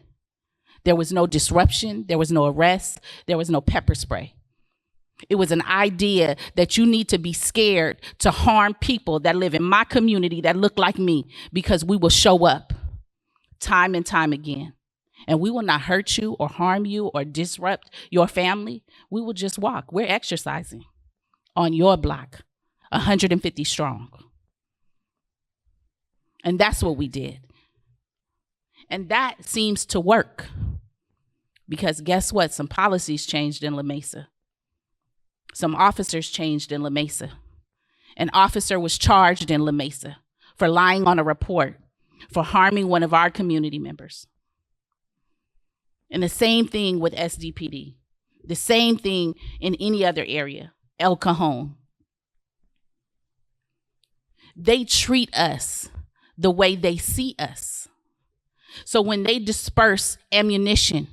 There was no disruption. There was no arrest. There was no pepper spray. It was an idea that you need to be scared to harm people that live in my community that look like me, because we will show up time and time again. And we will not hurt you or harm you or disrupt your family. We will just walk. We're exercising on your block, 150 strong. And that's what we did. And that seems to work, because guess what? Some policies changed in La Mesa. Some officers changed in La Mesa. An officer was charged in La Mesa for lying on a report for harming one of our community members. And the same thing with SDPD. The same thing in any other area, El Cajon. They treat us the way they see us. So when they disperse ammunition,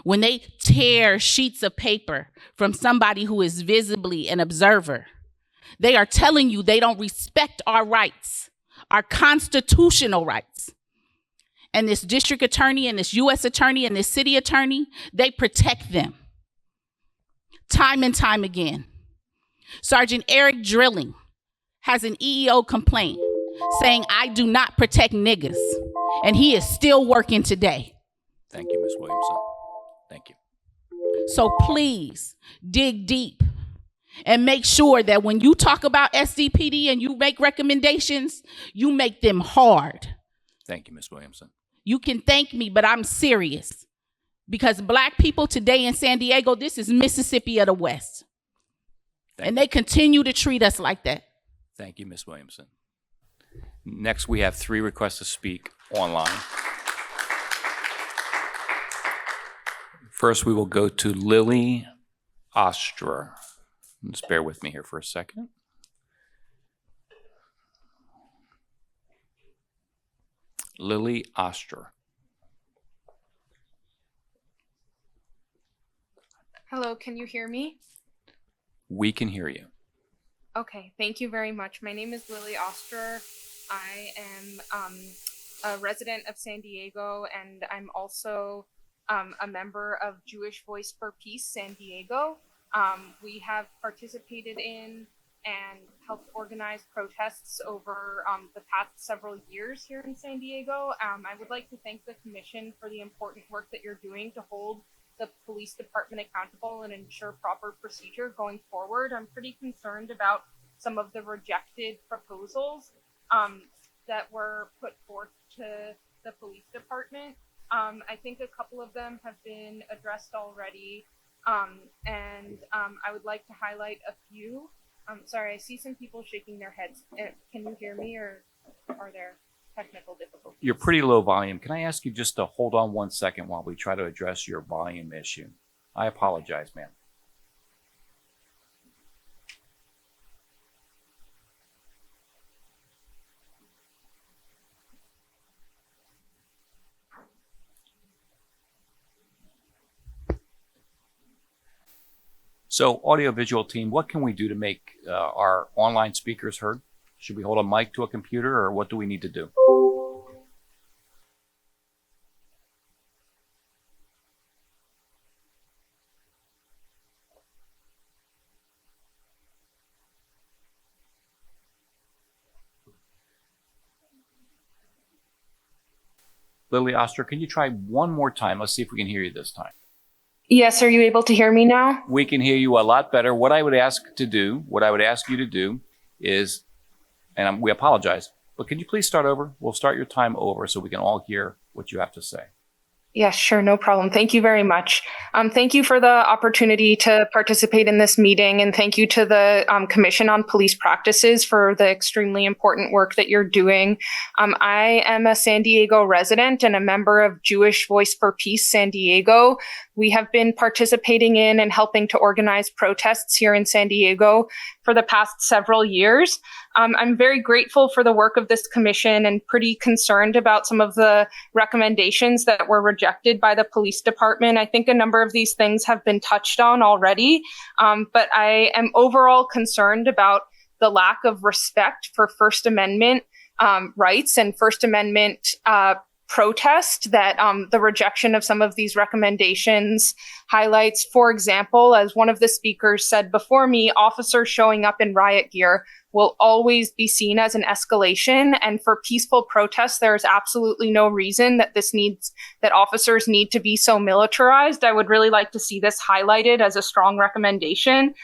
when they tear sheets of paper from somebody who is visibly an observer, they are telling you they don't respect our rights, our constitutional rights. And this district attorney and this U.S. attorney and this city attorney, they protect them time and time again. Sergeant Eric Drilling has an EEO complaint saying, I do not protect niggas. And he is still working today. Thank you, Ms. Williamson. Thank you. So please dig deep and make sure that when you talk about SDPD and you make recommendations, you make them hard. Thank you, Ms. Williamson. You can thank me, but I'm serious. Because Black people today in San Diego, this is Mississippi of the West. And they continue to treat us like that. Thank you, Ms. Williamson. Next, we have 3 requests to speak online. First, we will go to Lily Ostra. Just bear with me here for a second. Lily Ostra. Hello, can you hear me? We can hear you. Okay, thank you very much. My name is Lily Oster. I am a resident of San Diego, and I'm also a member of Jewish Voice for Peace San Diego. We have participated in and helped organize protests over the past several years here in San Diego. I would like to thank the Commission for the important work that you're doing to hold the police department accountable and ensure proper procedure going forward. I'm pretty concerned about some of the rejected proposals that were put forth to the police department. I think a couple of them have been addressed already, and I would like to highlight a few. Sorry, I see some people shaking their heads. Can you hear me, or are there technical difficulties? You're pretty low volume. Can I ask you just to hold on 1 second while we try to address your volume issue? I apologize, ma'am. So, audiovisual team, what can we do to make our online speakers heard? Should we hold a mic to a computer, or what do we need to do? Lily Oster, can you try one more time? Let's see if we can hear you this time. Yes, are you able to hear me now? We can hear you a lot better. What I would ask you to do is, and we apologize, But can you please start over? We'll start your time over so we can all hear what you have to say. Yes, sure, no problem. Thank you very much. Thank you for the opportunity to participate in this meeting, and thank you to the Commission on Police Practices for the extremely important work that you're doing. I am a San Diego resident and a member of Jewish Voice for Peace San Diego. We have been participating in and helping to organize protests here in San Diego for the past several years. I'm very grateful for the work of this commission and pretty concerned about some of the recommendations that were rejected by the police department. I think a number of these things have been touched on already, but I am overall concerned about the lack of respect for First Amendment rights and First Amendment protest that the rejection of some of these recommendations highlights. For example, as one of the speakers said before me, officers showing up in riot gear will always be seen as an escalation. And for peaceful protests, there is absolutely no reason that that officers need to be so militarized. I would really like to see this highlighted as a strong recommendation.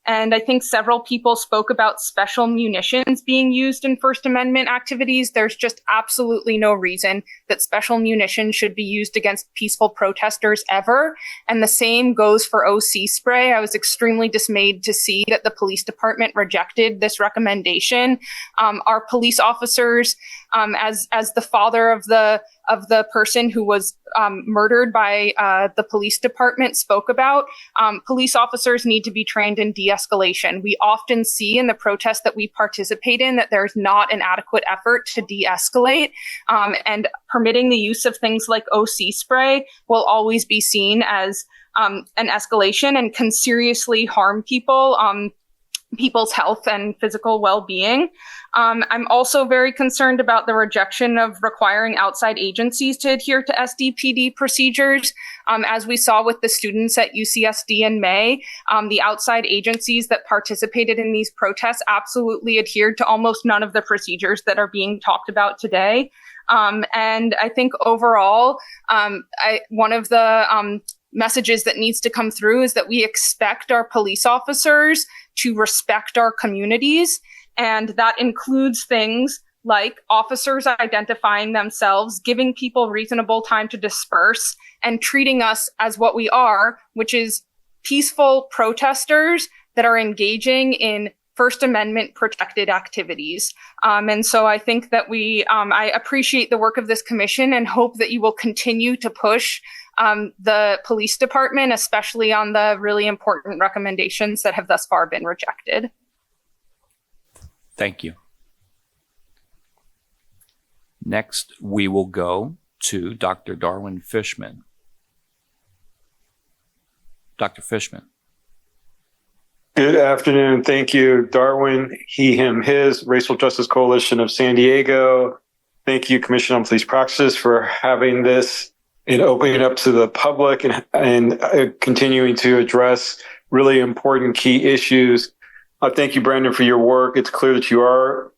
And I think several people spoke about special munitions being used in First Amendment activities. There's just absolutely no reason that special munitions should be used against peaceful protesters ever. And the same goes for OC spray. I was extremely dismayed to see that the police department rejected this recommendation. Our police officers, as the father of the person who was murdered by the police department spoke about, police officers need to be trained in de-escalation. We often see in the protests that we participate in that there's not an adequate effort to de-escalate, and permitting the use of things like OC spray will always be seen as an escalation and can seriously harm people's health and physical well-being. I'm also very concerned about the rejection of requiring outside agencies to adhere to SDPD procedures. As we saw with the students at UCSD in May, the outside agencies that participated in these protests absolutely adhered to almost none of the procedures that are being talked about today. And I think overall, one of the messages that needs to come through is that we expect our police officers to respect our communities. And that includes things like officers identifying themselves, giving people reasonable time to disperse, and treating us as what we are, which is peaceful protesters that are engaging in First Amendment protected activities. And so I think that I appreciate the work of this commission and hope that you will continue to push the police department, especially on the really important recommendations that have thus far been rejected. Thank you. Next, we will go to Dr. Darwin Fishman. Dr. Fishman. Good afternoon. Thank you, Darwin, he, him, his, Racial Justice Coalition of San Diego. Thank you, Commission on Police Practices, for having this and opening it up to the public and continuing to address really important key issues. Thank you, Brandon, for your work. It's clear that you are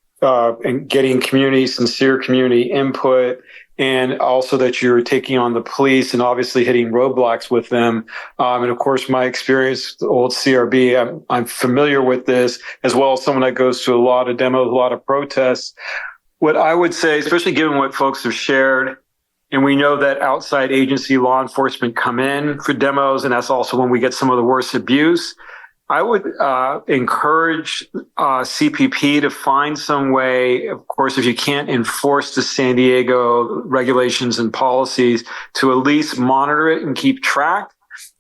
getting sincere community input, and also that you're taking on the police and obviously hitting roadblocks with them. And of course, my experience, the old CRB, I'm familiar with this, as well as someone that goes to a lot of demos, a lot of protests. What I would say, especially given what folks have shared, and we know that outside agency law enforcement come in for demos, and that's also when we get some of the worst abuse. I would encourage CPP to find some way, of course, if you can't enforce the San Diego regulations and policies, to at least monitor it and keep track.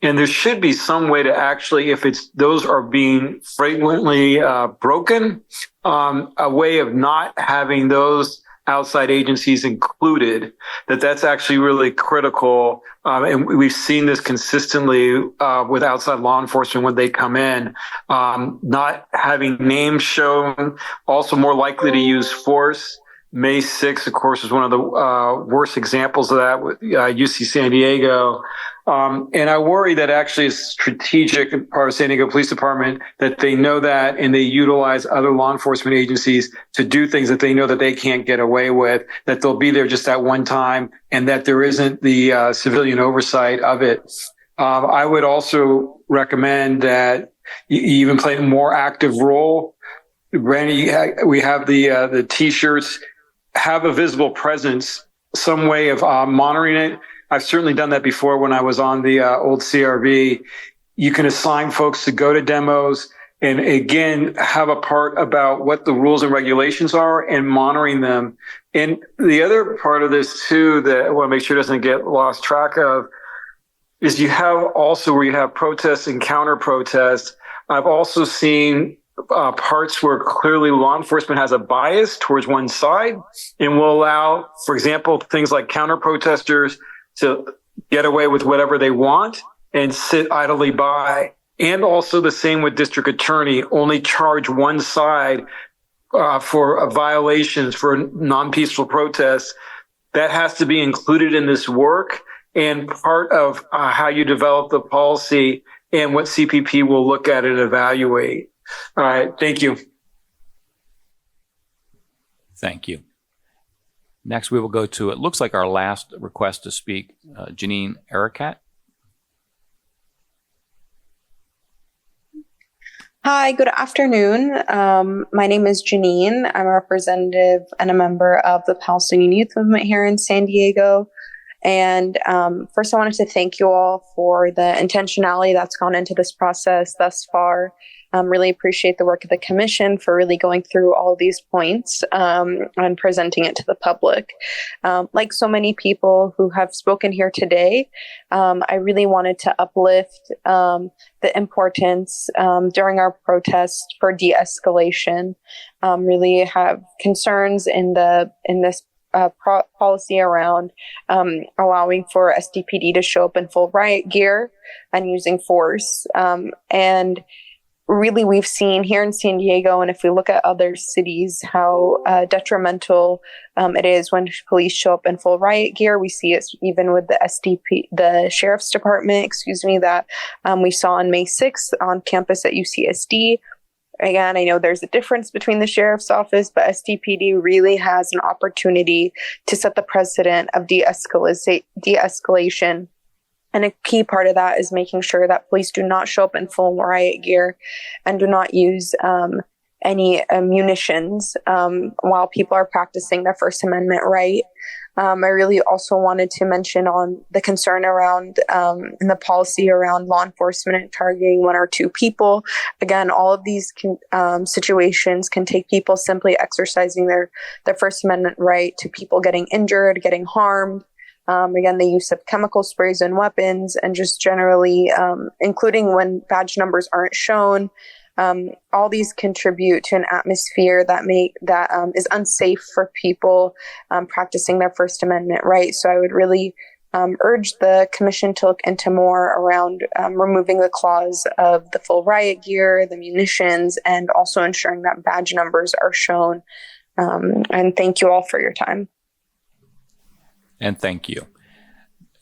And there should be some way to actually, if those are being frequently broken, a way of not having those outside agencies included, that's actually really critical. And we've seen this consistently with outside law enforcement when they come in, not having names shown, also more likely to use force. May 6th, of course, is one of the worst examples of that with UC San Diego. And I worry that actually it's strategic part of San Diego Police Department that they know that, and they utilize other law enforcement agencies to do things that they know that they can't get away with, that they'll be there just that one time, and that there isn't the civilian oversight of it. I would also recommend that you even play a more active role Randy, we have the T-shirts. Have a visible presence, some way of monitoring it. I've certainly done that before when I was on the old CRV. You can assign folks to go to demos and again, have a part about what the rules and regulations are and monitoring them. And the other part of this too, that I want to make sure doesn't get lost track of, is you have also where you have protests and counter protests. I've also seen parts where clearly law enforcement has a bias towards one side and will allow, for example, things like counter protesters to get away with whatever they want and sit idly by. And also the same with district attorney, only charge one side for violations for non-peaceful protests. That has to be included in this work and part of how you develop the policy and what CPP will look at and evaluate. All right. Thank you. Thank you. Next, we will go to, it looks like our last request to speak, Janine Arakat. Hi, good afternoon. My name is Janine. I'm a representative and a member of the Palestinian Youth Movement here in San Diego. And first, I wanted to thank you all for the intentionality that's gone into this process thus far. Really appreciate the work of the commission for really going through all of these points and presenting it to the public. Like so many people who have spoken here today, I really wanted to uplift the importance during our protests for de-escalation. Really have concerns in this policy around allowing for SDPD to show up in full riot gear and using force. And really, we've seen here in San Diego, and if we look at other cities, how detrimental it is when police show up in full riot gear. We see it even with the sheriff's department, that we on May 6th on campus at UCSD. Again, I know there's a difference between the sheriff's office, but SDPD really has an opportunity to set the precedent of de-escalation. And a key part of that is making sure that police do not show up in full riot gear and do not use any munitions while people are practicing their First Amendment right. I really also wanted to mention on the concern around in the policy around law enforcement targeting one or two people. Again, all of these situations can take people simply exercising their First Amendment right to people getting injured, getting harmed. Again, the use of chemical sprays and weapons, and just generally, including when badge numbers aren't shown. All these contribute to an atmosphere that is unsafe for people practicing their First Amendment rights. So I would really urge the commission to look into more around removing the clause of the full riot gear, the munitions, and also ensuring that badge numbers are shown. And thank you all for your time. And thank you.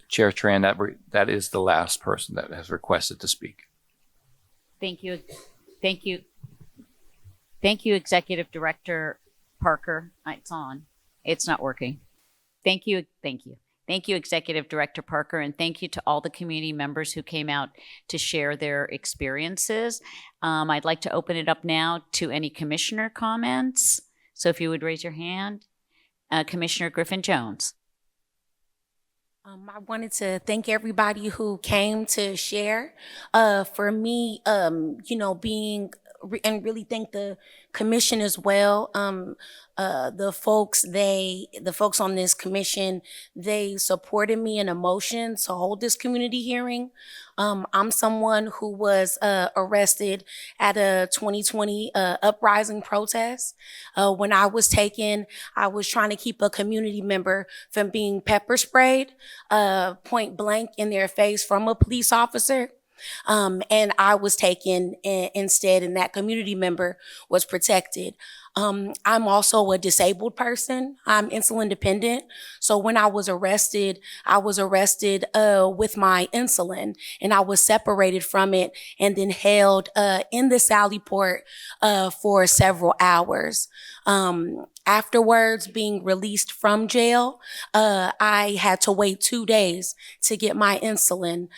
Chair Tran, that is the last person that has requested to speak. Thank you. Thank you. Thank you, Executive Director Parker. It's on. It's not working. Thank you. Thank you. Thank you, Executive Director Parker, and thank you to all the community members who came out to share their experiences. I'd like to open it up now to any commissioner comments. So if you would raise your hand. Commissioner Griffin-Jones. I wanted to thank everybody who came to share. For me, being and really thank the commission as well. The folks on this commission, they supported me in a motion to hold this community hearing. I'm someone who was arrested at a 2020 uprising protest. When I was taken, I was trying to keep a community member from being pepper sprayed point blank in their face from a police officer. And I was taken instead, and that community member was protected. I'm also a disabled person. I'm insulin dependent. So when I was arrested with my insulin, and I was separated from it and then held in the Sally Port for several hours. afterwards, being released from jail, I had to wait 2 days to get my insulin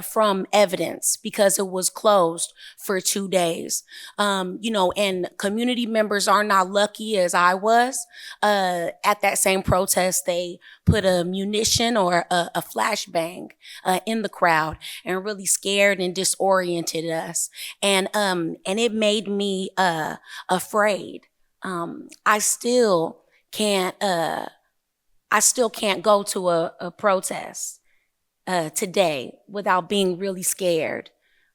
from Evidence because it was closed for 2 days. And community members are not lucky as I was. At that same protest, they put a munition or a flashbang in the crowd and really scared and disoriented us. And it made me afraid. I still can't go to a protest today without being really scared.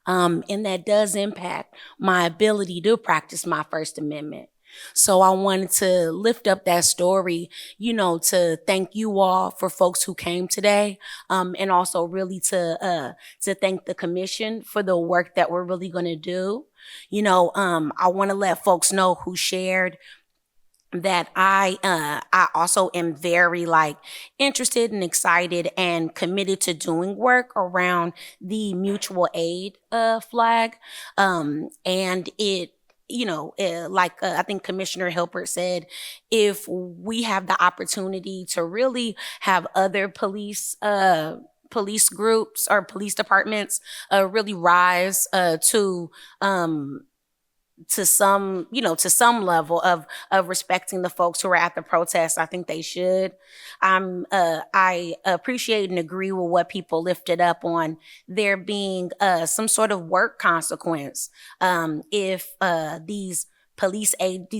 And that does impact my ability to practice my First Amendment. So I wanted to lift up that story, to thank you all for folks who came today, and also really to thank the commission for the work that we're really going to do. I want to let folks know who shared that I also am very interested and excited and committed to doing work around the mutual aid flag, and it. I think Commissioner Hilbert said, if we have the opportunity to really have other police groups or police departments really rise to some level of respecting the folks who are at the protest, I think they should. I appreciate and agree with what people lifted up on there being some sort of work consequence if these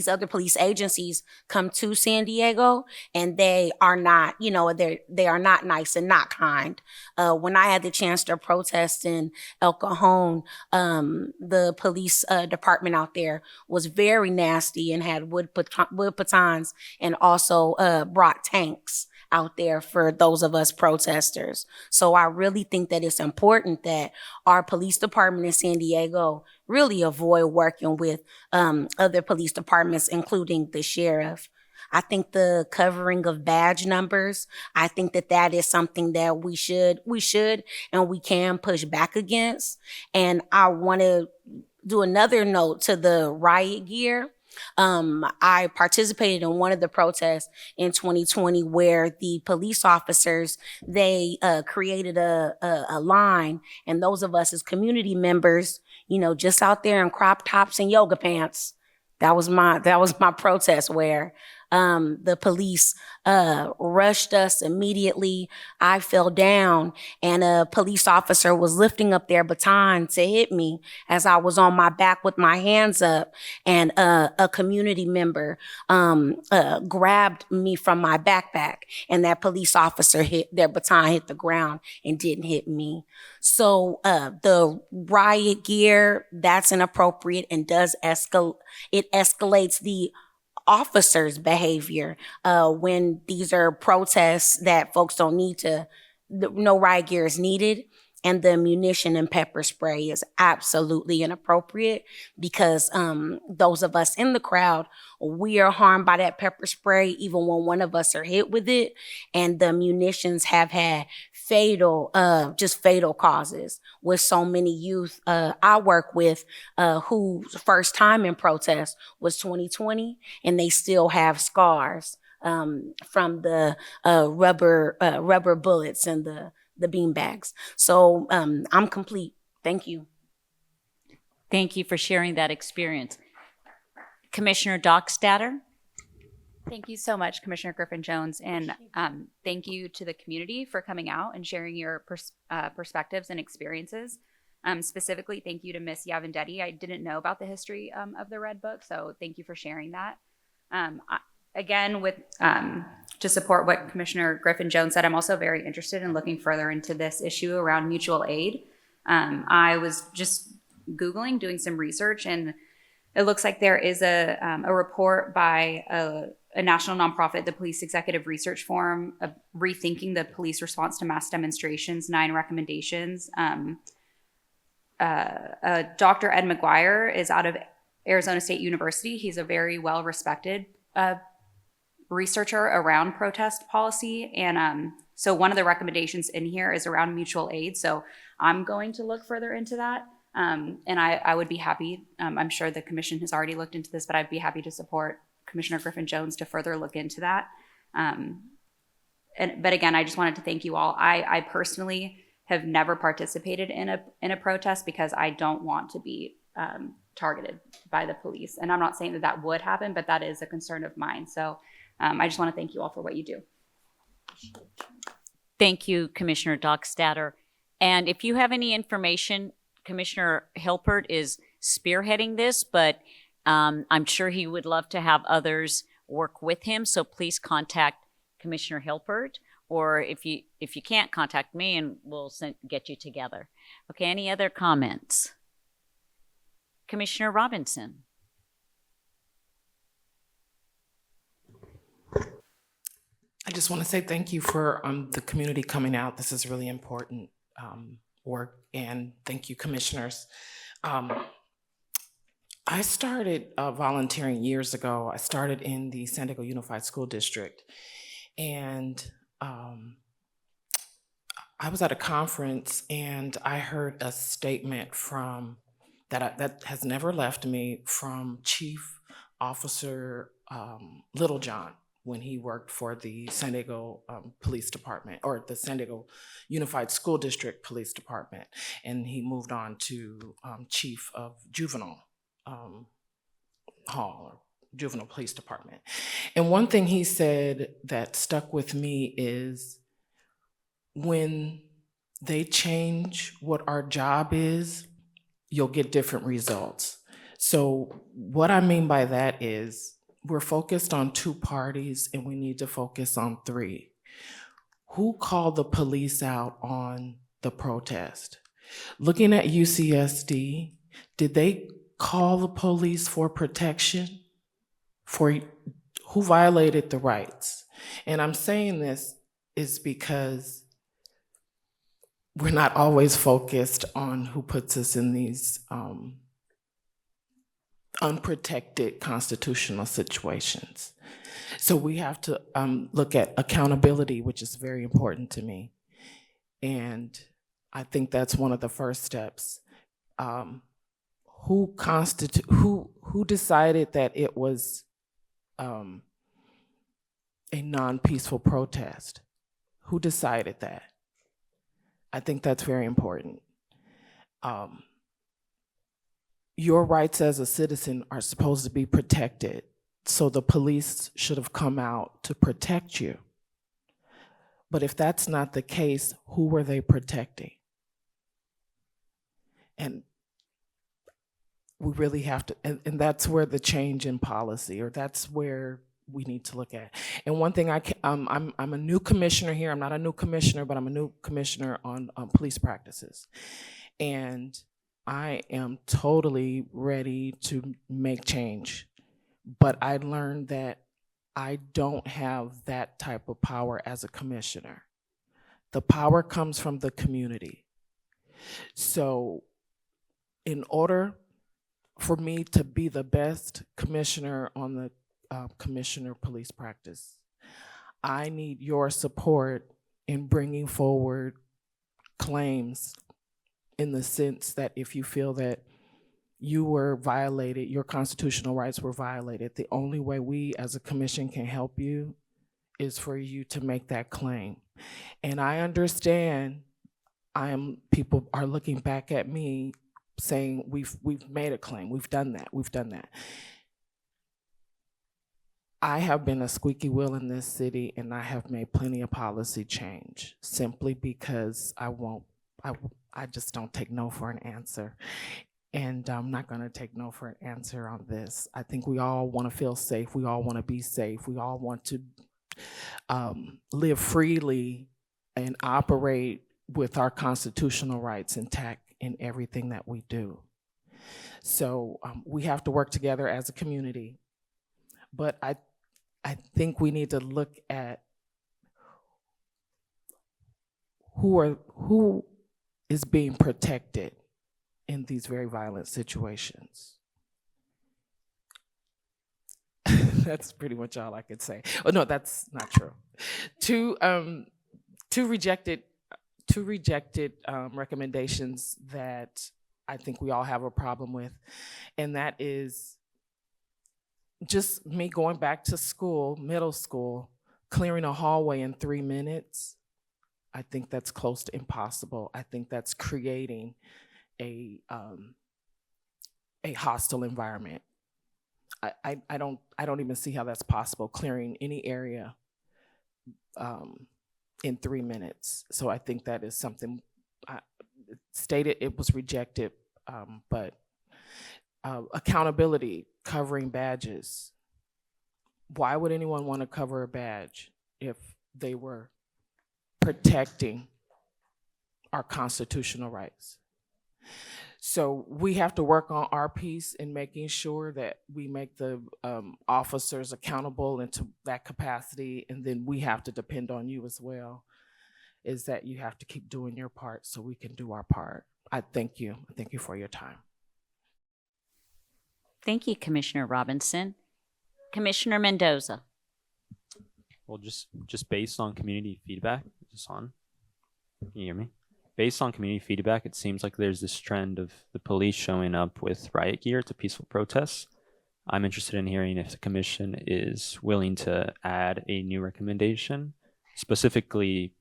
other police agencies come to San Diego and they are not, they are not nice and not kind. When I had the chance to protest in El Cajon, the police department out there was very nasty and had wood batons and also brought tanks out there for those of us protesters. So I really think that it's important that our police department in San Diego really avoid working with other police departments, including the sheriff. I think the covering of badge numbers, I think that is something that we should and we can push back against. And I want to do another note to the riot gear. I participated in one of the protests in 2020 where the police officers, they created a line, and those of us as community members, just out there in crop tops and yoga pants, that was my protest wear. The police rushed us immediately. I fell down, and a police officer was lifting up their baton to hit me as I was on my back with my hands up, and a community member grabbed me from my backpack, and that police officer their baton hit the ground and didn't hit me. So the riot gear, that's inappropriate and does escalate. It escalates the officers' behavior when these are protests that folks don't need to, no riot gear is needed. And the munition and pepper spray is absolutely inappropriate because those of us in the crowd, we are harmed by that pepper spray even when one of us are hit with it. And the munitions have had fatal causes with so many youth I work with whose first time in protest was 2020, and they still have scars from the rubber bullets and the bean bags. So I'm complete. Thank you. Thank you for sharing that experience. Commissioner Dockstader. Thank you so much, Commissioner Griffin-Jones, and thank you to the community for coming out and sharing your perspectives and experiences. Specifically, thank you to Ms. Yavendetti. I didn't know about the history of the Red Book, so thank you for sharing that. Again, to support what Commissioner Griffin-Jones said, I'm also very interested in looking further into this issue around mutual aid. I was just Googling, doing some research, and it looks like there is a report by a national nonprofit, the Police Executive Research Forum, rethinking the police response to mass demonstrations, 9 recommendations. Dr. Ed McGuire is out of Arizona State University. He's a very well-respected researcher around protest policy. And so one of the recommendations in here is around mutual aid. So I'm going to look further into that. And I would be happy, I'm sure the commission has already looked into this, but I'd be happy to support Commissioner Griffin Jones to further look into that. But again, I just wanted to thank you all. I personally have never participated in a protest because I don't want to be targeted by the police. And I'm not saying that that would happen, but that is a concern of mine. So I just want to thank you all for what you do. Thank you, Commissioner Dockstader. And if you have any information, Commissioner Hilpert is spearheading this, but I'm sure he would love to have others work with him. So please contact Commissioner Hilpert, or if you can't, contact me and we'll get you together. Okay, any other comments? Commissioner Robinson. I just want to say thank you for the community coming out. This is really important work, and thank you, commissioners. I started volunteering years ago. I started in the San Diego Unified School District, and I was at a conference and I heard a statement from that has never left me, from Chief Officer Littlejohn, when he worked for the San Diego Police Department, or the San Diego Unified School District Police Department, and he moved on to Chief of Juvenile Hall, or Juvenile Police Department. And one thing he said that stuck with me is, when they change what our job is, you'll get different results. So what I mean by that is, we're focused on 2 parties and we need to focus on 3. Who called the police out on the protest? Looking at UCSD, did they call the police for protection? For who violated the rights? And I'm saying this is because we're not always focused on who puts us in these unprotected constitutional situations. So we have to look at accountability, which is very important to me. And I think that's one of the first steps. Who decided that it was a non-peaceful protest? Who decided that? I think that's very important. Your rights as a citizen are supposed to be protected, so the police should have come out to protect you. But if that's not the case, who were they protecting? And we really have to, and that's where the change in policy, or that's where we need to look at. And one thing I'm a new commissioner here. I'm not a new commissioner, but I'm a new commissioner on police practices. And I am totally ready to make change. But I learned that I don't have that type of power as a commissioner. The power comes from the community. So in order for me to be the best commissioner on the commissioner police practice, I need your support in bringing forward claims, in the sense that if you feel that you were violated, your constitutional rights were violated, the only way we as a commission can help you is for you to make that claim. And I understand people are looking back at me saying, we've made a claim, we've done that. I have been a squeaky wheel in this city, and I have made plenty of policy change, simply because I just don't take no for an answer. And I'm not gonna take no for an answer on this. I think we all wanna feel safe, we all wanna be safe, we all want to live freely and operate with our constitutional rights intact in everything that we do. So we have to work together as a community. But I think we need to look at who is being protected in these very violent situations. That's pretty much all I could say. Oh no, that's not true. Two rejected recommendations that I think we all have a problem with, and that is just me going back to school, middle school, clearing a hallway in 3 minutes, I think that's close to impossible. I think that's creating a hostile environment. I don't even see how that's possible, clearing any area in 3 minutes. So I think that is something stated it was rejected, but accountability, covering badges. Why would anyone want to cover a badge if they were protecting our constitutional rights? So we have to work on our piece in making sure that we make the officers accountable into that capacity, and then we have to depend on you as well, is that you have to keep doing your part so we can do our part. I thank you. Thank you for your time. Thank you, Commissioner Robinson. Commissioner Mendoza. Well, just based on community feedback, is this on? Can you hear me? Based on community feedback, it seems like there's this trend of the police showing up with riot gear to peaceful protests. I'm interested in hearing if the commission is willing to add a new recommendation, specifically,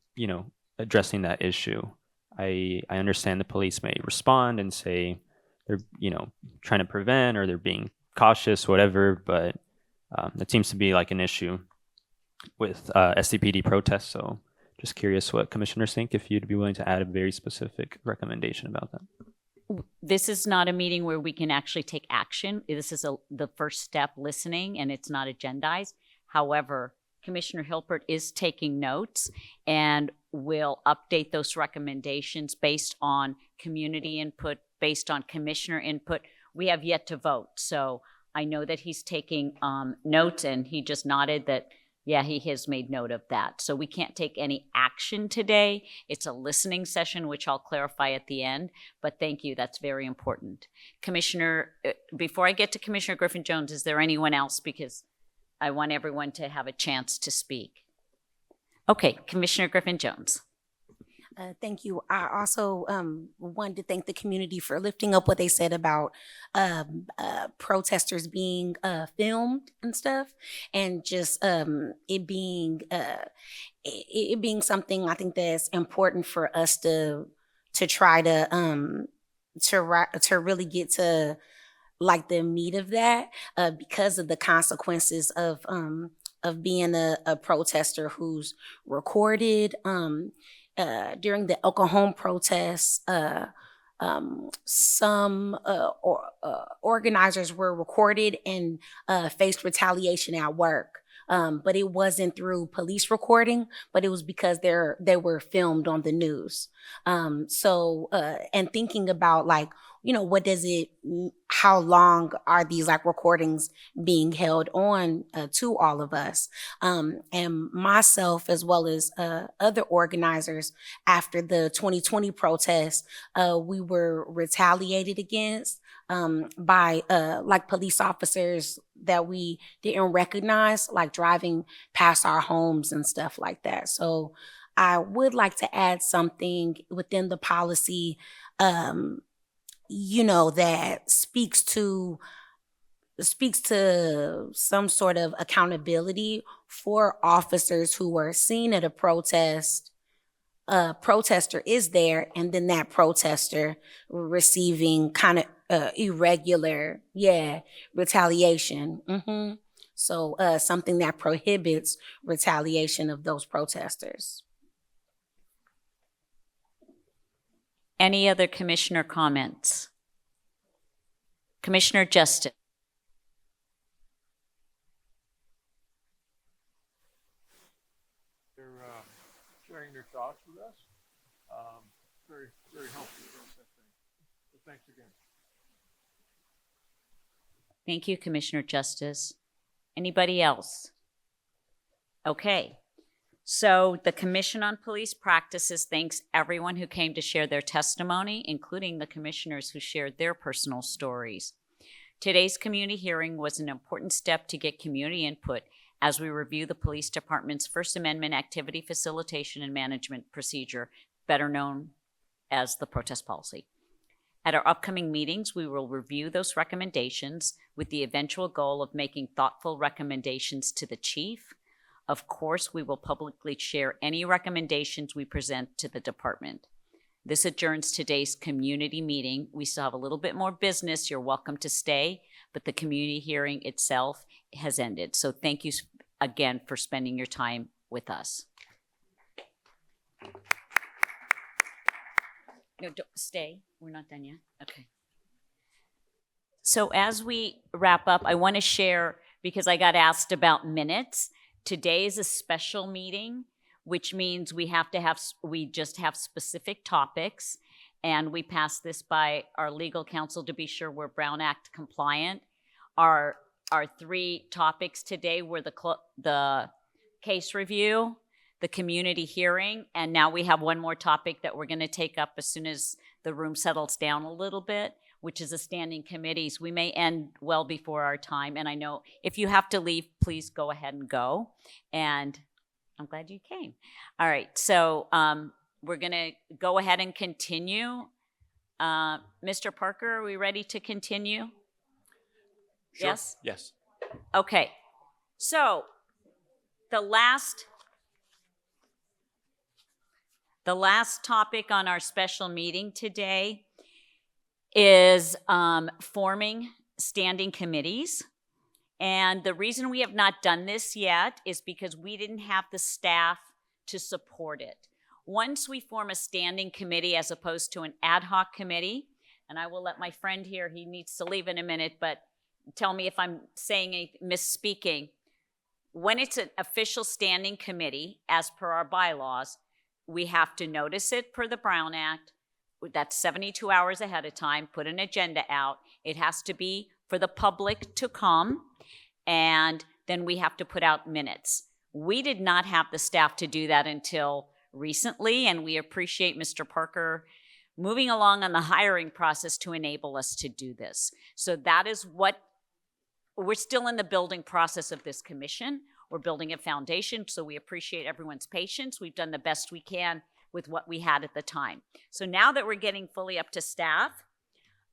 addressing that issue. I understand the police may respond and say they're, trying to prevent or they're being cautious, whatever, but that seems to be like an issue with SCPD protests. So just curious what commissioners think, if you'd be willing to add a very specific recommendation about that. This is not a meeting where we can actually take action. This is the first step, listening, and it's not agendized. However, Commissioner Hilpert is taking notes and will update those recommendations based on community input, based on commissioner input. We have yet to vote, so I know that he's taking notes, and he just nodded that, yeah, he has made note of that. So we can't take any action today. It's a listening session, which I'll clarify at the end, but thank you, that's very important. Commissioner, before I get to Commissioner Griffin-Jones, is there anyone else? Because I want everyone to have a chance to speak. Okay, Commissioner Griffin-Jones. Thank you. I also wanted to thank the community for lifting up what they said about protesters being filmed and stuff, and just it being something I think that's important for us to try to really get to like the meat of that, because of the consequences of being a protester who's recorded. During the El Cajon protests, some organizers were recorded and faced retaliation at work. But it wasn't through police recording, but it was because they were filmed on the news. And thinking about what does it, how long are these recordings being held on to all of us? And myself, as well as other organizers, after the 2020 protests, we were retaliated against by police officers that we didn't recognize, driving past our homes and stuff like that. So I would like to add something within the policy, that speaks to some sort of accountability for officers who were seen at a protest. A protester is there, and then that protester receiving kind of irregular, retaliation. So something that prohibits retaliation of those protesters. Any other commissioner comments? Commissioner Justice. They're sharing their thoughts with us. Very, very helpful for us, I think. So thanks again. Thank you, Commissioner Justice. Anybody else? Okay. So the Commission on Police Practices thanks everyone who came to share their testimony, including the commissioners who shared their personal stories. Today's community hearing was an important step to get community input as we review the Police Department's First Amendment Activity Facilitation and Management Procedure, better known as the protest policy. At our upcoming meetings, we will review those recommendations with the eventual goal of making thoughtful recommendations to the chief. Of course, we will publicly share any recommendations we present to the department. This adjourns today's community meeting. We still have a little bit more business. You're welcome to stay, but the community hearing itself has ended. So thank you again for spending your time with us. No, don't stay. We're not done yet. Okay. So as we wrap up, I want to share, because I got asked about minutes. Today is a special meeting, which means we just have specific topics, and we pass this by our legal counsel to be sure we're Brown Act compliant. Our 3 topics today were the case review, the community hearing, and now we have one more topic that we're going to take up as soon as the room settles down a little bit, which is the standing committees. We may end well before our time, and I know if you have to leave, please go ahead and go. And I'm glad you came. All right, so we're going to go ahead and continue. Mr. Parker, are we ready to continue? Sure. Yes? Yes. Okay, so the last topic on our special meeting today is forming standing committees. And the reason we have not done this yet is because we didn't have the staff to support it. Once we form a standing committee as opposed to an ad hoc committee, and I will let my friend here, he needs to leave in a minute, but tell me if I'm saying misspeaking. When it's an official standing committee, as per our bylaws, we have to notice it per the Brown Act. That's 72 hours ahead of time, put an agenda out. It has to be for the public to come, and then we have to put out minutes. We did not have the staff to do that until recently, and we appreciate Mr. Parker moving along on the hiring process to enable us to do this. So that is what, we're still in the building process of this commission. We're building a foundation, so we appreciate everyone's patience. We've done the best we can with what we had at the time. So now that we're getting fully up to staff,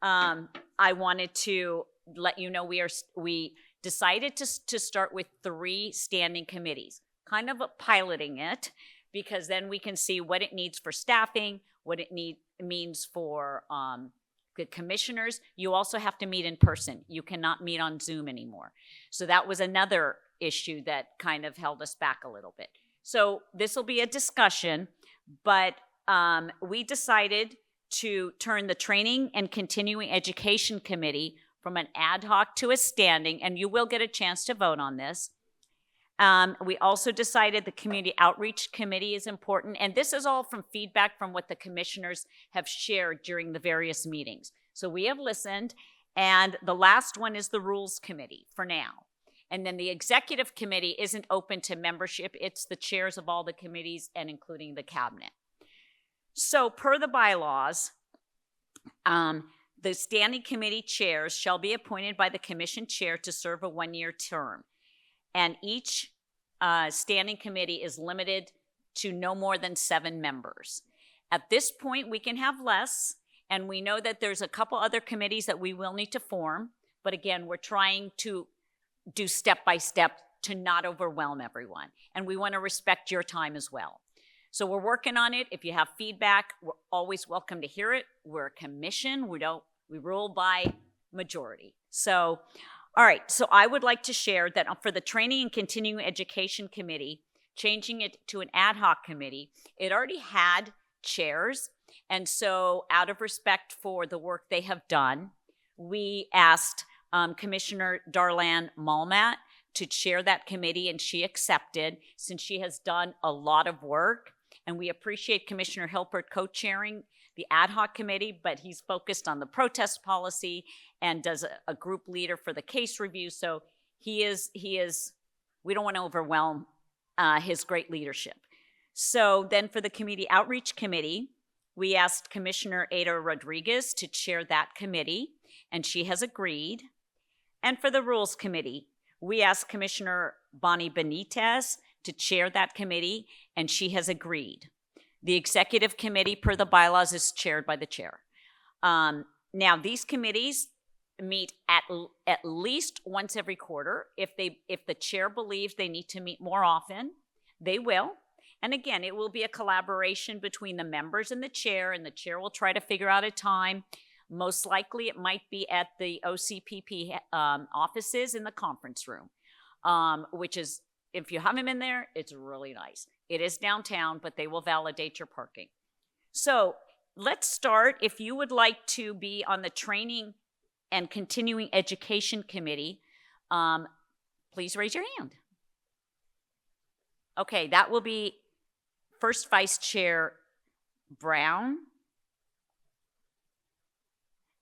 I wanted to let you know we decided to start with 3 standing committees, kind of piloting it, because then we can see what it needs for staffing, what it means for the commissioners. You also have to meet in person. You cannot meet on Zoom anymore. So that was another issue that kind of held us back a little bit. So this will be a discussion, but we decided to turn the Training and Continuing Education Committee from an ad hoc to a standing, and you will get a chance to vote on this. We also decided the Community Outreach Committee is important, and this is all from feedback from what the commissioners have shared during the various meetings. So we have listened, and the last one is the Rules Committee for now. And then the Executive Committee isn't open to membership. It's the chairs of all the committees and including the cabinet. So per the bylaws, the standing committee chairs shall be appointed by the commission chair to serve a 1-year term. And each standing committee is limited to no more than 7 members. At this point, we can have less, and we know that there's a couple other committees that we will need to form. But again, we're trying to do step by step to not overwhelm everyone. And we want to respect your time as well. So we're working on it. If you have feedback, we're always welcome to hear it. We're a commission. We rule by majority. So, all right. So I would like to share that for the Training and Continuing Education Committee, changing it to an ad hoc committee, it already had chairs. And so out of respect for the work they have done, we asked Commissioner Darlan Malmat to chair that committee, and she accepted since she has done a lot of work. And we appreciate Commissioner Hilpert co-chairing the ad hoc committee, but he's focused on the protest policy and does a group leader for the case review. So he is, we don't want to overwhelm his great leadership. So then for the Community Outreach Committee, we asked Commissioner Ada Rodriguez to chair that committee, and she has agreed. And for the Rules Committee, we asked Commissioner Bonnie Benitez to chair that committee, and she has agreed. The Executive Committee, per the bylaws, is chaired by the chair. Now, these committees meet at least once every quarter. If the chair believes they need to meet more often, they will. And again, it will be a collaboration between the members and the chair will try to figure out a time. Most likely, it might be at the OCPP offices in the conference room, which is, if you haven't been there, it's really nice. It is downtown, but they will validate your parking. So let's start. If you would like to be on the Training and Continuing Education Committee, please raise your hand. Okay, that will be First Vice Chair Brown.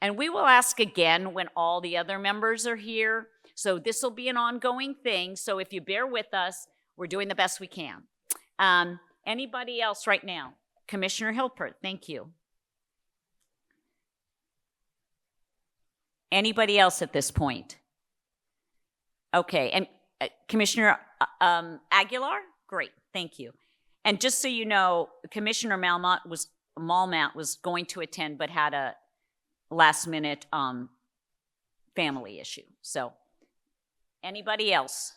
And we will ask again when all the other members are here. So this will be an ongoing thing. So if you bear with us, we're doing the best we can. Anybody else right now? Commissioner Hilpert, thank you. Anybody else at this point? Okay, and Commissioner Aguilar? Great, thank you. And just so you know, Commissioner Malmont was going to attend but had a last-minute family issue. So, anybody else?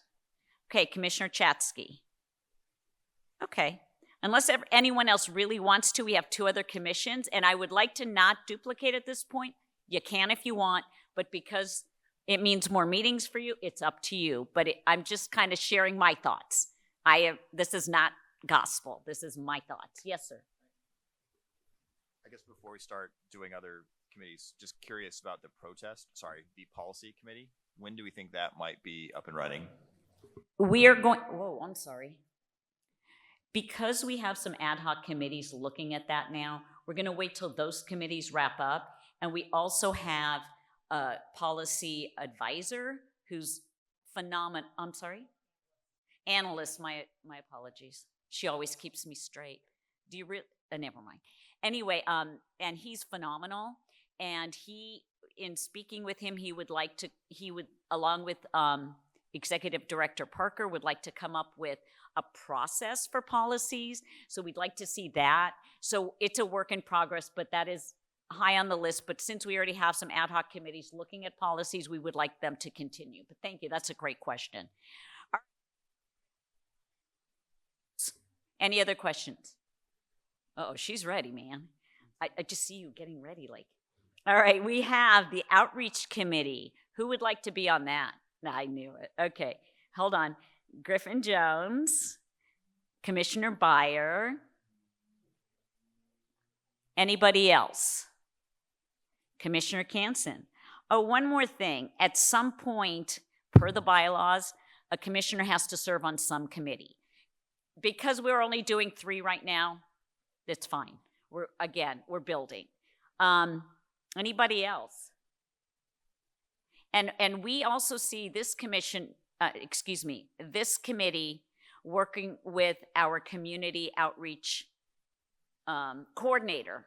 Okay, Commissioner Chatsky. Okay, unless anyone else really wants to, we have 2 other commissions, and I would like to not duplicate at this point. You can if you want, but because it means more meetings for you, it's up to you. But I'm just kind of sharing my thoughts. This is not gospel. This is my thoughts. Yes, sir. I guess before we start doing other committees, just curious about the policy committee. When do we think that might be up and running? We are going, I'm sorry. Because we have some ad hoc committees looking at that now, we're going to wait till those committees wrap up. And we also have a policy advisor who's phenomenal. I'm sorry? Analyst, my apologies. She always keeps me straight. Do you really? Never mind. Anyway, and he's phenomenal. And in speaking with him, he would, along with Executive Director Parker, would like to come up with a process for policies. So we'd like to see that. So it's a work in progress, but that is high on the list. But since we already have some ad hoc committees looking at policies, we would like them to continue. But thank you. That's a great question. Any other questions? Oh, she's ready, man. I just see you getting ready. All right, we have the Outreach Committee. Who would like to be on that? I knew it. Okay, hold on. Griffin Jones, Commissioner Byer. Anybody else? Commissioner Canson. Oh, one more thing. At some point, per the bylaws, a commissioner has to serve on some committee. Because we're only doing 3 right now, that's fine. We're building. Anybody else? And we also see this this committee working with our community outreach coordinator,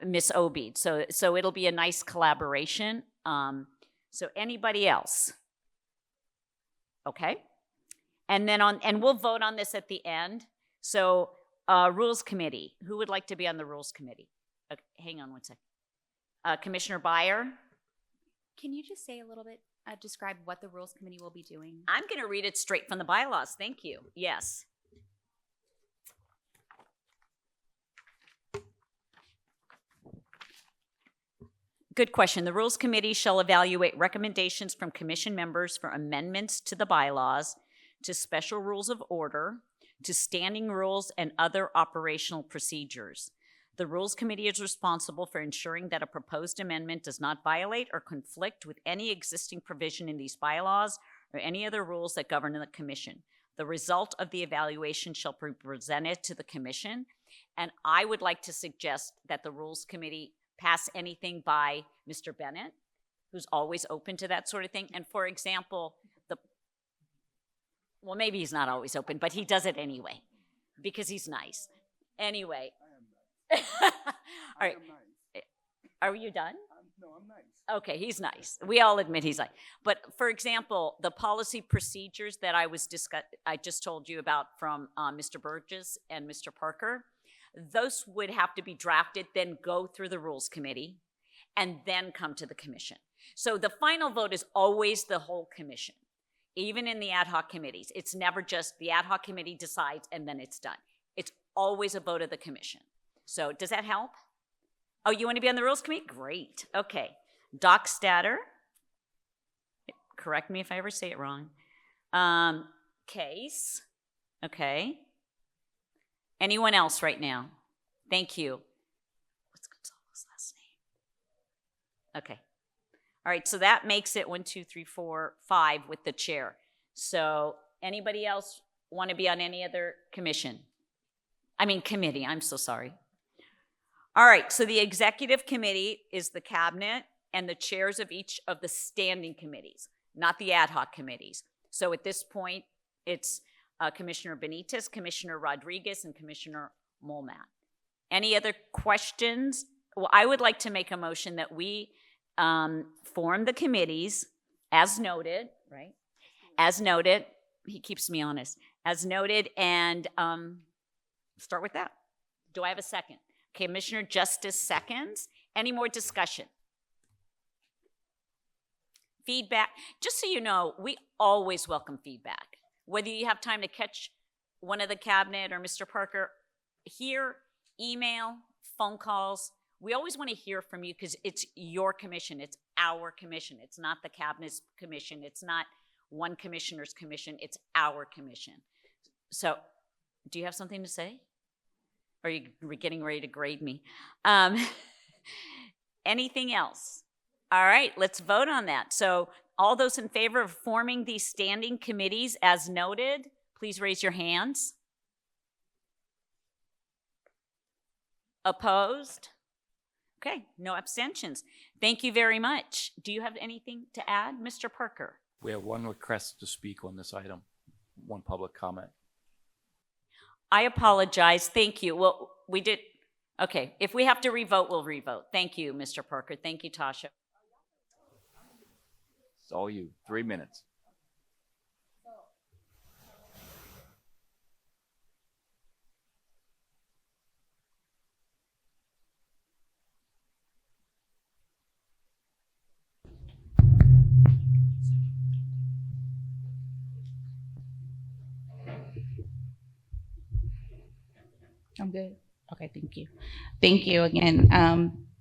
Miss Obeid. So it'll be a nice collaboration. So anybody else? Okay. And then and we'll vote on this at the end. So Rules Committee, who would like to be on the Rules Committee? Okay, hang on one second. Commissioner Byer? Can you just say a little bit, describe what the Rules Committee will be doing? I'm going to read it straight from the bylaws. Thank you. Yes. Good question. The Rules Committee shall evaluate recommendations from commission members for amendments to the bylaws, to special rules of order, to standing rules and other operational procedures. The Rules Committee is responsible for ensuring that a proposed amendment does not violate or conflict with any existing provision in these bylaws or any other rules that govern the Commission. The result of the evaluation shall be presented to the Commission, and I would like to suggest that the Rules Committee pass anything by Mr. Bennett, who's always open to that sort of thing. And for example, well, maybe he's not always open, but he does it anyway because he's nice. Anyway. All right. Are you done? No, I'm nice. Okay, he's nice. We all admit he's nice. But for example, the policy procedures that I just told you about from Mr. Burgess and Mr. Parker, Those would have to be drafted, then go through the Rules Committee, and then come to the commission. So the final vote is always the whole commission, even in the ad hoc committees. It's never just the ad hoc committee decides and then it's done. It's always a vote of the commission. So does that help? Oh, you want to be on the Rules Committee? Great. Okay. Doc Statter. Correct me if I ever say it wrong. Case. Okay. Anyone else right now? Thank you. What's Gonzalo's last name? Okay. All right, so that makes it 1, 2, 3, 4, 5 with the chair. So anybody else want to be on any other commission? I mean committee, I'm so sorry. All right, so the executive committee is the cabinet and the chairs of each of the standing committees, not the ad hoc committees. So at this point, it's Commissioner Benitez, Commissioner Rodriguez, and Commissioner Molnat. Any other questions? Well, I would like to make a motion that we form the committees as noted, right? As noted, he keeps me honest, as noted, and start with that. Do I have a second? Okay, Commissioner Justice seconds. Any more discussion? Feedback. Just so you know, we always welcome feedback. Whether you have time to catch one of the cabinet or Mr. Parker here, email, phone calls, we always want to hear from you because it's your commission. It's our commission. It's not the cabinet's commission. It's not one commissioner's commission. It's our commission. So do you have something to say? Or are you getting ready to grade me? Anything else? All right, let's vote on that. So all those in favor of forming these standing committees as noted, please raise your hands. Opposed? Okay, no abstentions. Thank you very much. Do you have anything to add, Mr. Parker? We have one request to speak on this item, one public comment. I apologize. Thank you. Well, we did. Okay, if we have to revote, we'll revote. Thank you, Mr. Parker. Thank you, Tasha. It's all you. 3 minutes. I'm good. Okay, thank you. Thank you again.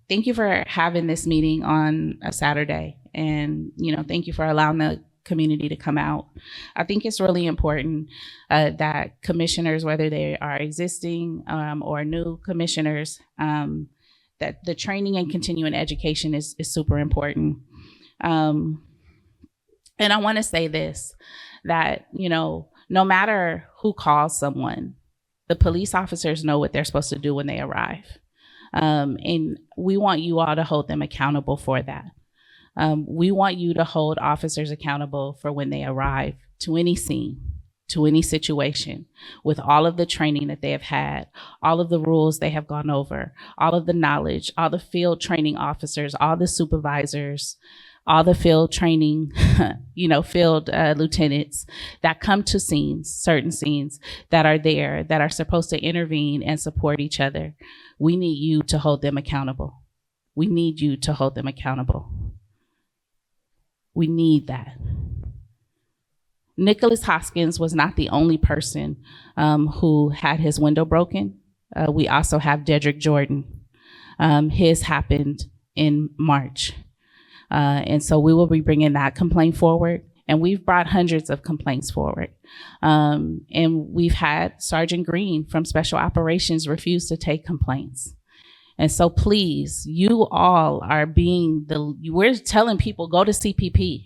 Thank you for having this meeting on a Saturday. And, thank you for allowing the community to come out. I think it's really important that commissioners, whether they are existing or new commissioners, that the training and continuing education is super important. And I want to say this, that, no matter who calls someone, the police officers know what they're supposed to do when they arrive. And we want you all to hold them accountable for that. We want you to hold officers accountable for when they arrive to any scene, to any situation, with all of the training that they have had, all of the rules they have gone over, all of the knowledge, all the field training officers, all the supervisors, all the field training, field lieutenants that come to scenes, certain scenes that are there, that are supposed to intervene and support each other. We need you to hold them accountable. We need you to hold them accountable. We need that. Nicholas Hoskins was not the only person who had his window broken. We also have Dedrick Jordan. His happened in March. And so we will be bringing that complaint forward. And we've brought hundreds of complaints forward. And we've had Sergeant Green from Special Operations refuse to take complaints. And so please, you all are we're telling people, go to CPP,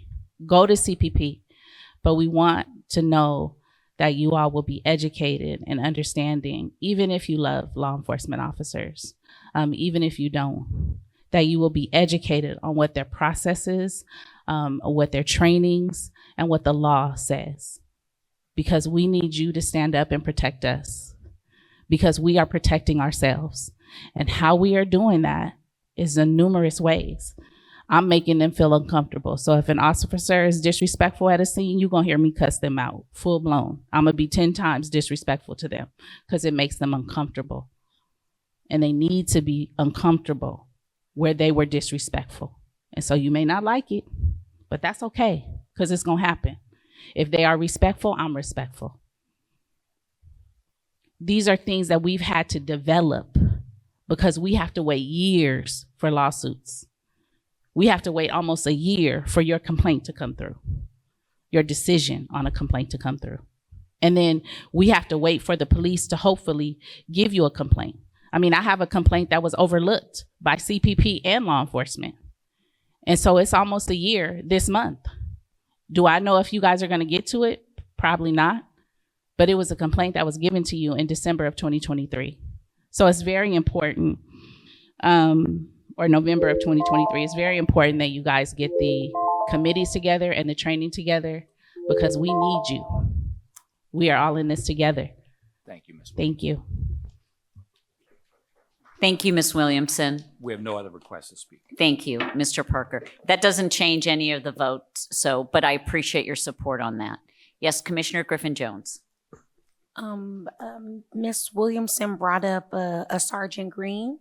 But we want to know that you all will be educated and understanding, even if you love law enforcement officers, even if you don't, that you will be educated on what their process is, what their trainings, and what the law says. Because we need you to stand up and protect us, because we are protecting ourselves. And how we are doing that is in numerous ways. I'm making them feel uncomfortable. So if an officer is disrespectful at a scene, you're going to hear me cuss them out, full blown. I'm going to be 10 times disrespectful to them because it makes them uncomfortable. and they need to be uncomfortable where they were disrespectful. And so you may not like it, but that's okay, because it's going to happen. If they are respectful, I'm respectful. These are things that we've had to develop because we have to wait years for lawsuits. We have to wait almost a year for your complaint to come through, your decision on a complaint to come through. And then we have to wait for the police to hopefully give you a complaint. I mean, I have a complaint that was overlooked by CPP and law enforcement. And so it's almost a year this month. Do I know if you guys are going to get to it? Probably not. But it was a complaint that was given to you in December of 2023. So it's very important, or November of 2023. It's very important that you guys get the committees together and the training together, because we need you. We are all in this together. Thank you, Ms. Thank you. Thank you, Ms. Williamson. We have no other requests to speak. Thank you, Mr. Parker. That doesn't change any of the votes, but I appreciate your support on that. Yes, Commissioner Griffin-Jones. Miss Williamson brought up a Sergeant Green,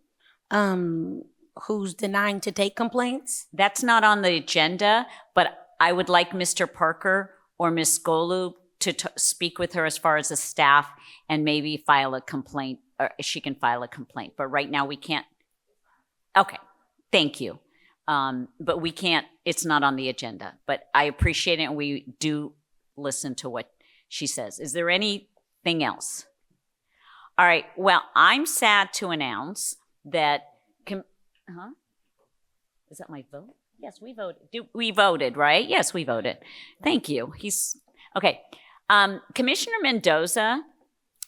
who's denying to take complaints. That's not on the agenda, but I would like Mr. Parker or Ms. Golub to speak with her as far as the staff and maybe file a complaint, or she can file a complaint. But right now we can't. Okay, thank you. But we can't, it's not on the agenda. But I appreciate it, and we do listen to what she says. Is there anything else? All right, well, I'm sad to announce that, is that my vote? Yes, we voted. We voted, right? Yes, we voted. Thank you. Okay. Commissioner Mendoza,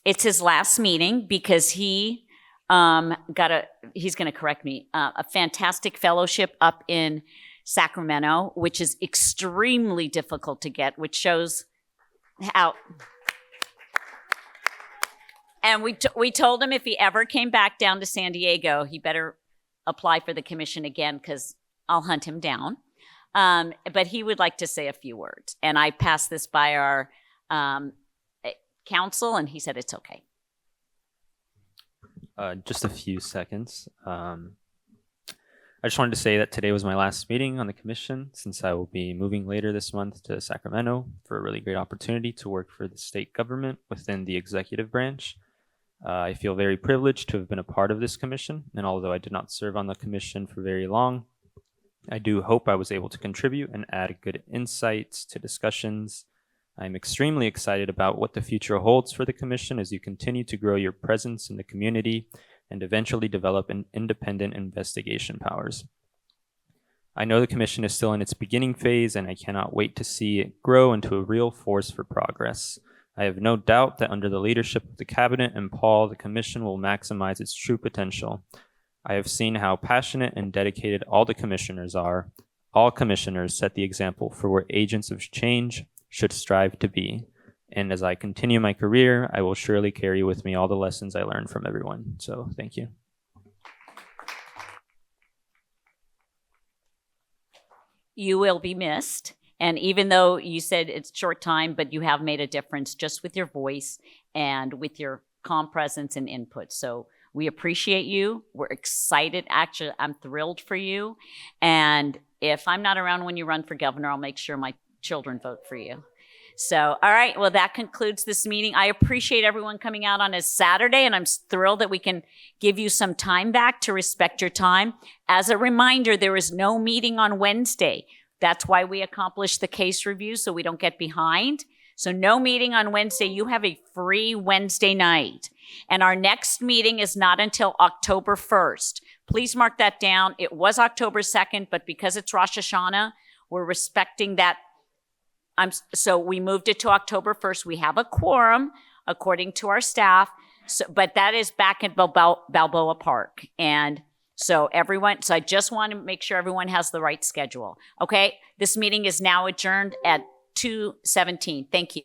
it's his last meeting because he he's going to correct me, a fantastic fellowship up in Sacramento, which is extremely difficult to get, which shows how. And we told him if he ever came back down to San Diego, he better apply for the commission again, because I'll hunt him down. But he would like to say a few words. And I passed this by our counsel, and he said it's okay. Just a few seconds. I just wanted to say that today was my last meeting on the commission, since I will be moving later this month to Sacramento for a really great opportunity to work for the state government within the executive branch. I feel very privileged to have been a part of this commission, and although I did not serve on the commission for very long, I do hope I was able to contribute and add good insights to discussions. I'm extremely excited about what the future holds for the commission as you continue to grow your presence in the community and eventually develop an independent investigation powers. I know the commission is still in its beginning phase, and I cannot wait to see it grow into a real force for progress. I have no doubt that under the leadership of the cabinet and Paul, the commission will maximize its true potential. I have seen how passionate and dedicated all the commissioners are. All commissioners set the example for where agents of change should strive to be. And as I continue my career, I will surely carry with me all the lessons I learned from everyone. So thank you. You will be missed. And even though you said it's short time, but you have made a difference just with your voice and with your calm presence and input. So we appreciate you. We're excited. Actually, I'm thrilled for you. And if I'm not around when you run for governor, I'll make sure my children vote for you. So, all right. Well, that concludes this meeting. I appreciate everyone coming out on a Saturday, and I'm thrilled that we can give you some time back to respect your time. As a reminder, there is no meeting on Wednesday. That's why we accomplished the case review, so we don't get behind. So no meeting on Wednesday. You have a free Wednesday night. And our next meeting is not until October 1st. Please mark that down. It was October 2nd, but because it's Rosh Hashanah, we're respecting that. So we moved it to October 1st. We have a quorum, according to our staff, but that is back at Balboa Park. And so I just want to make sure everyone has the right schedule. Okay, this meeting is now adjourned at 2:17. Thank you.